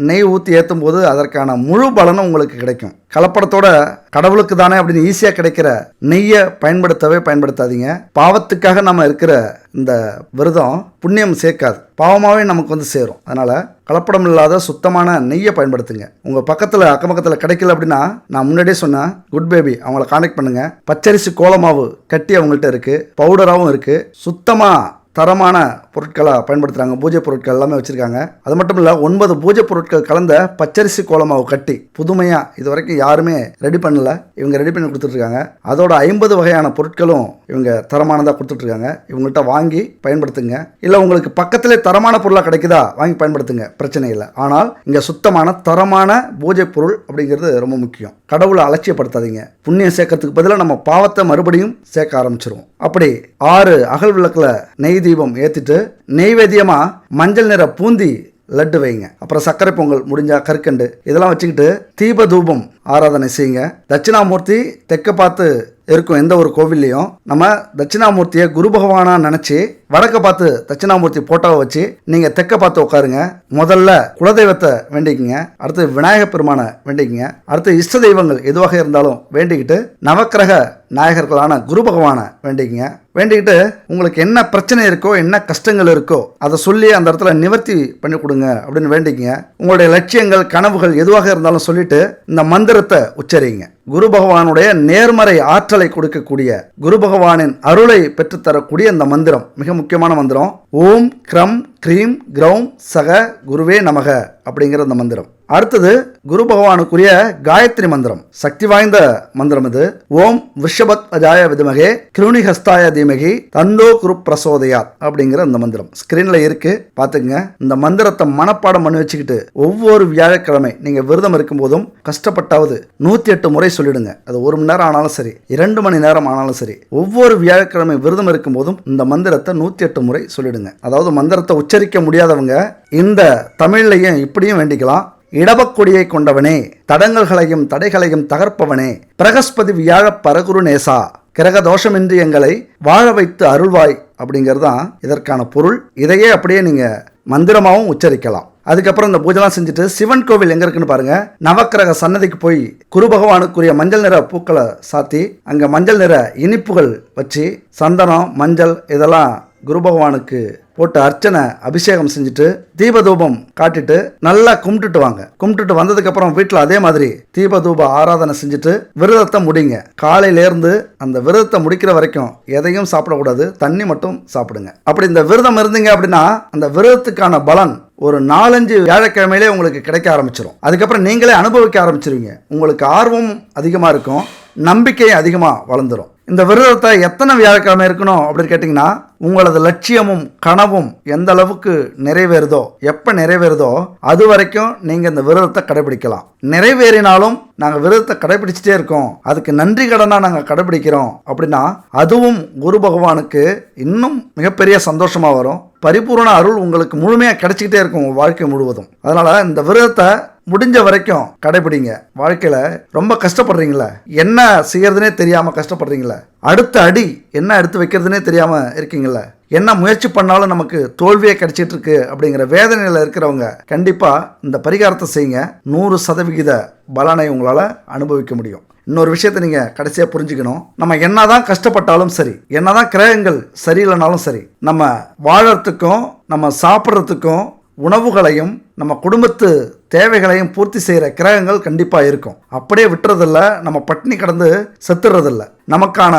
நெய் ஊற்றி ஏற்றும் போது அதற்கான முழு பலனும் உங்களுக்கு கிடைக்கும். கலப்படத்தோட கடவுளுக்கு தானே அப்படின்னு ஈஸியாக கிடைக்கிற நெய்யை பயன்படுத்தாதீங்க. பாவத்துக்காக நம்ம இருக்கிற இந்த விரதம் புண்ணியம் சேர்க்காது, பாவமாகவே நமக்கு வந்து சேரும். அதனால் கலப்படம் இல்லாத சுத்தமான நெய்யை பயன்படுத்துங்க. உங்கள் பக்கத்தில் அக்கம் பக்கத்தில் கிடைக்கல அப்படின்னா நான் முன்னாடியே சொன்னேன், குட் பேபி அவங்கள கான்டாக்ட் பண்ணுங்கள். பச்சரிசி கோலமாவு கட்டி அவங்கள்ட்ட இருக்குது, பவுடராகவும் இருக்குது. சுத்தமாக தரமான பொருட்களாக பயன்படுத்துகிறாங்க. பூஜை பொருட்கள் எல்லாமே வச்சுருக்காங்க. அது மட்டும் இல்லை, 9 பூஜை பொருட்கள் கலந்த பச்சரிசி கோலமாவு கட்டி புதுமையாக இது வரைக்கும் யாருமே ரெடி பண்ணல, இவங்க ரெடி பண்ணி கொடுத்துட்ருக்காங்க. அதோட 50 வகையான பொருட்களும் இவங்க தரமானதாக கொடுத்துட்ருக்காங்க. இவங்கள்ட்ட வாங்கி பயன்படுத்துங்க. இல்லை உங்களுக்கு பக்கத்திலே தரமான பொருளாக கிடைக்குதா வாங்கி பயன்படுத்துங்க, பிரச்சனை இல்லை. ஆனால் இங்கே சுத்தமான தரமான பூஜை பொருள் அப்படிங்கிறது ரொம்ப முக்கியம். கடவுளை அலட்சியப்படுத்தாதீங்க. புண்ணியம் சேர்க்கறதுக்கு பதிலாக நம்ம பாவத்தை மறுபடியும் சேர்க்க ஆரம்பிச்சிருவோம். அப்படி 6 அகல் விளக்கில் நெய் தீபம் ஏற்றிட்டு நெய்வேத்தியமாக மஞ்சள் நிற பூந்தி லட்டு வைங்க. அப்புறம் சர்க்கரை பொங்கல், முடிஞ்சா கற்கண்டு இதெல்லாம் வச்சுக்கிட்டு தீப தூபம் ஆராதனை செய்யுங்க. தட்சிணாமூர்த்தி தெற்க பார்த்து இருக்கும் எந்த ஒரு கோவில்லையும் நம்ம தட்சிணாமூர்த்தியை குரு பகவானா நினச்சி வடக்க பார்த்து தட்சிணாமூர்த்தி போட்டோவை வச்சு நீங்கள் தெற்க பார்த்து உட்காருங்க. முதல்ல குலதெய்வத்தை வேண்டிக்குங்க, அடுத்து விநாயகப் பெருமானை வேண்டிக்குங்க, அடுத்து இஷ்ட தெய்வங்கள் எதுவாக இருந்தாலும் வேண்டிக்கிட்டு நவக்கிரக நாயகர்களான குரு பகவானை வேண்டிக்குங்க. வேண்டிக்கிட்டு உங்களுக்கு என்ன பிரச்சனை இருக்கோ, என்ன கஷ்டங்கள் இருக்கோ அதை சொல்லி அந்த இடத்துல நிவர்த்தி பண்ணி கொடுங்க அப்படின்னு வேண்டிக்குங்க. உங்களுடைய லட்சியங்கள், கனவுகள் எதுவாக இருந்தாலும் சொல்லிட்டு இந்த மந்திரத்தை உச்சரிங்க. குரு பகவானுடைய நேர்மறை ஆற்றலை கொடுக்கக்கூடிய, குரு பகவானின் அருளை பெற்றுத்தரக்கூடிய இந்த மந்திரம் மிக முக்கியமான மந்திரம். ஓம் க்ரம் க்ரீம் க்ரௌம் சக குருவே நமக அப்படிங்கிற இந்த மந்திரம். அடுத்தது குரு பகவானுக்குரிய காயத்ரி மந்திரம், சக்தி வாய்ந்த மந்திரம் இது. ஓம் விஷபத் அஜாய விதுமகே கிருணிஹஸ்தாய தீமகி தந்தோ குரு பிரசோதயாத் அப்படிங்கிற இந்த மந்திரம் ஸ்கிரீன்ல இருக்கு, பாத்துங்க. இந்த மந்திரத்தை மனப்பாடம் பண்ணி வச்சுக்கிட்டு ஒவ்வொரு வியாழக்கிழமை நீங்க விரதம் இருக்கும் போதும் கஷ்டப்பட்டாவது 108 முறை சொல்லிடுங்க. அது 1 மணி நேரம் ஆனாலும் சரி, 2 மணி நேரம் ஆனாலும் சரி, ஒவ்வொரு வியாழக்கிழமை விரதம் இருக்கும் போதும் இந்த மந்திரத்தை 108 முறை சொல்லிடுங்க. அதாவது மந்திரத்தை உச்சரிக்க முடியாதவங்க இந்த தமிழ்லையும் இப்படியும் வேண்டிக்கலாம். இடபக்கொடியை கொண்டவனே, தடங்கல்களையும் தடைகளையும் தகர்ப்பவனே, பிரகஸ்பதி வியாழ பரகுரு நேசா, கிரக தோஷமின்றி எங்களை வாழ வைத்து அருள்வாய் அப்படிங்கிறது தான் இதற்கான பொருள். இதையே அப்படியே நீங்க மந்திரமாகவும் உச்சரிக்கலாம். அதுக்கப்புறம் இந்த பூஜைலாம் செஞ்சுட்டு சிவன் கோவில் எங்க இருக்குன்னு பாருங்க. நவக்கிரக சன்னதிக்கு போய் குரு பகவானுக்குரிய மஞ்சள் நிற பூக்களை சாத்தி அங்க மஞ்சள் நிற இனிப்புகள் வச்சு சந்தனம், மஞ்சள் இதெல்லாம் குரு பகவானுக்கு போட்டு அர்ச்சனை அபிஷேகம் செஞ்சுட்டு தீபதூபம் காட்டிட்டு நல்லா கும்பிட்டுட்டு வாங்க. கும்பிட்டுட்டு வந்ததுக்கப்புறம் வீட்டில் அதே மாதிரி தீபதூப ஆராதனை செஞ்சுட்டு விரதத்தை முடிங்க. காலையிலேருந்து அந்த விரதத்தை முடிக்கிற வரைக்கும் எதையும் சாப்பிடக்கூடாது, தண்ணி மட்டும் சாப்பிடுங்க. அப்படி இந்த விரதம் இருந்தீங்க அப்படின்னா அந்த விரதத்துக்கான பலன் ஒரு 4-5 வியாழக்கிழமையிலே உங்களுக்கு கிடைக்க ஆரம்பிச்சிடும். அதுக்கப்புறம் நீங்களே அனுபவிக்க ஆரம்பிச்சிருவீங்க. உங்களுக்கு ஆர்வம் அதிகமாக இருக்கும், நம்பிக்கை அதிகமாக வளர்ந்துடும். இந்த விரதத்தை எத்தனை வியாழக்கிழமை இருக்கணும் அப்படின்னு கேட்டிங்கன்னா, உங்களது லட்சியமும் கனவும் எந்த அளவுக்கு நிறைவேறுதோ, எப்போ நிறைவேறுதோ அது வரைக்கும் நீங்கள் இந்த விரதத்தை கடைபிடிக்கலாம். நிறைவேறினாலும் நாங்கள் விரதத்தை கடைபிடிச்சிட்டே இருக்கோம், அதுக்கு நன்றி கடனாக நாங்கள் கடைபிடிக்கிறோம் அப்படின்னா அதுவும் குரு பகவானுக்கு இன்னும் மிகப்பெரிய சந்தோஷமாக வரும். பரிபூர்ண அருள் உங்களுக்கு முழுமையாக கிடைச்சிக்கிட்டே இருக்கும் உங்கள் வாழ்க்கை முழுவதும். அதனால் இந்த விரதத்தை முடிஞ்ச வரைக்கும் கடைபிடிங்க. வாழ்க்கையில் ரொம்ப கஷ்டப்படுறீங்களா, என்ன செய்யறதுனே தெரியாமல் கஷ்டப்படுறீங்களா, அடுத்த அடி என்ன எடுத்து வைக்கிறதுனே தெரியாமல் இருக்கீங்களா, என்ன முயற்சி பண்ணாலும் நமக்கு தோல்வியே கிடைச்சிட்டு இருக்கு அப்படிங்கிற வேதனையில் இருக்கிறவங்க கண்டிப்பாக இந்த பரிகாரத்தை செய்யுங்க. 100% பலனை உங்களால் அனுபவிக்க முடியும். இன்னொரு விஷயத்தை நீங்கள் கடைசியாக புரிஞ்சுக்கணும். நம்ம என்னதான் கஷ்டப்பட்டாலும் சரி, என்னதான் கிரகங்கள் சரியில்லைனாலும் சரி, நம்ம வாழறதுக்கும் நம்ம சாப்பிட்றதுக்கும் உணவுகளையும் நம்ம குடும்பத்து தேவைகளையும் பூர்த்தி செய்கிற கிரகங்கள் கண்டிப்பாக இருக்கும். அப்படியே விட்டுறதில்ல, நம்ம பட்டினி கடந்து செத்துறதில்ல. நமக்கான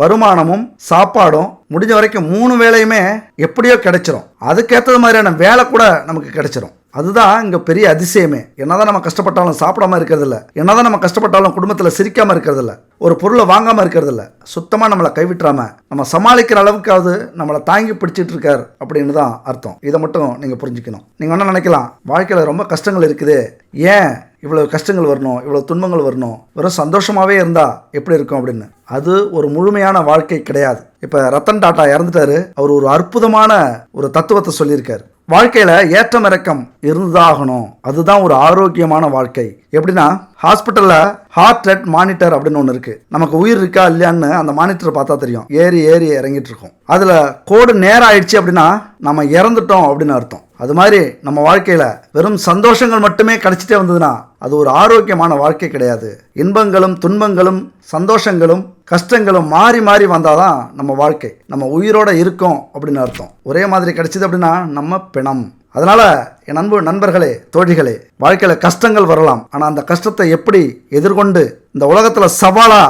வருமானமும் சாப்பாடும் முடிஞ்ச வரைக்கும் 3 வேளையுமே எப்படியோ கிடைச்சிரும். அதுக்கேற்றது மாதிரியான வேலை கூட நமக்கு கிடைச்சிரும். அதுதான் இங்கே பெரிய அதிசயமே. என்னதான் நம்ம கஷ்டப்பட்டாலும் சாப்பிடாம இருக்கிறதில்ல, என்னதான் நம்ம கஷ்டப்பட்டாலும் குடும்பத்தில் சிரிக்காமல் இருக்கிறதில்ல, ஒரு பொருளை வாங்காமல் இருக்கிறதில்ல, சுத்தமாக நம்மளை கைவிட்டுறாம நம்ம சமாளிக்கிற அளவுக்காவது நம்மளை தாங்கி பிடிச்சிட்டு இருக்கார் அப்படின்னு தான் அர்த்தம். இதை மட்டும் நீங்கள் புரிஞ்சுக்கணும். நீங்கள் என்ன நினைக்கலாம், வாழ்க்கையில் ரொம்ப கஷ்டங்கள் இருக்குது, ஏன் இவ்வளவு கஷ்டங்கள் வரணும், இவ்வளவு துன்பங்கள் வரணும், வெறும் சந்தோஷமாவே இருந்தா எப்படி இருக்கும் அப்படின்னு. அது ஒரு முழுமையான வாழ்க்கை கிடையாது. இப்ப ரத்தன் டாட்டா இறந்துட்டாரு. அவர் ஒரு அற்புதமான ஒரு தத்துவத்தை சொல்லியிருக்காரு. வாழ்க்கையில ஏற்றம் இறக்கம் இருந்துதான் ஆகணும், அதுதான் ஒரு ஆரோக்கியமான வாழ்க்கை. எப்படின்னா, ஹாஸ்பிட்டல்ல ஹார்ட் ரேட் மானிட்டர் அப்படின்னு ஒன்று இருக்கு. நமக்கு உயிர் இருக்கா இல்லையான்னு அந்த மானிட்டர் பார்த்தா தெரியும். ஏறி ஏறி இறங்கிட்டு இருக்கும். அதுல கோடு நேரம் ஆயிடுச்சு அப்படின்னா நம்ம இறந்துட்டோம் அப்படின்னு அர்த்தம். அது மாதிரி நம்ம வாழ்க்கையில வெறும் சந்தோஷங்கள் மட்டுமே கிடைச்சிட்டே வந்ததுன்னா அது ஒரு ஆரோக்கியமான வாழ்க்கை கிடையாது. இன்பங்களும் துன்பங்களும் சந்தோஷங்களும் கஷ்டங்களும் மாறி மாறி வந்தாதான் நம்ம வாழ்க்கை, நம்ம உயிரோட இருக்கோம் அப்படின்னு அர்த்தம். ஒரே மாதிரி கிடைச்சது அப்படின்னா நம்ம பிணம். அதனால என் அன்பு நண்பர்களே, தோழிகளே, வாழ்க்கையில கஷ்டங்கள் வரலாம். ஆனா அந்த கஷ்டத்தை எப்படி எதிர்கொண்டு இந்த உலகத்துல சவாலா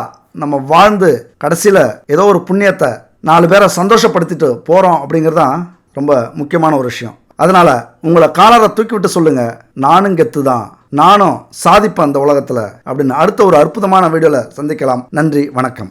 நம்ம வாழ்ந்து கடைசியில ஏதோ ஒரு புண்ணியத்தை 4 பேரை சந்தோஷப்படுத்திட்டு போறோம் அப்படிங்கிறது தான் ரொம்ப முக்கியமான ஒரு விஷயம். அதனால உங்களை காலரை தூக்கி விட்டு சொல்லுங்க, நானும் கெத்து தான், நானும் சாதிப்பேன் அந்த உலகத்துல அப்படின்னு. அடுத்த ஒரு அற்புதமான வீடியோல சந்திக்கலாம். நன்றி, வணக்கம்.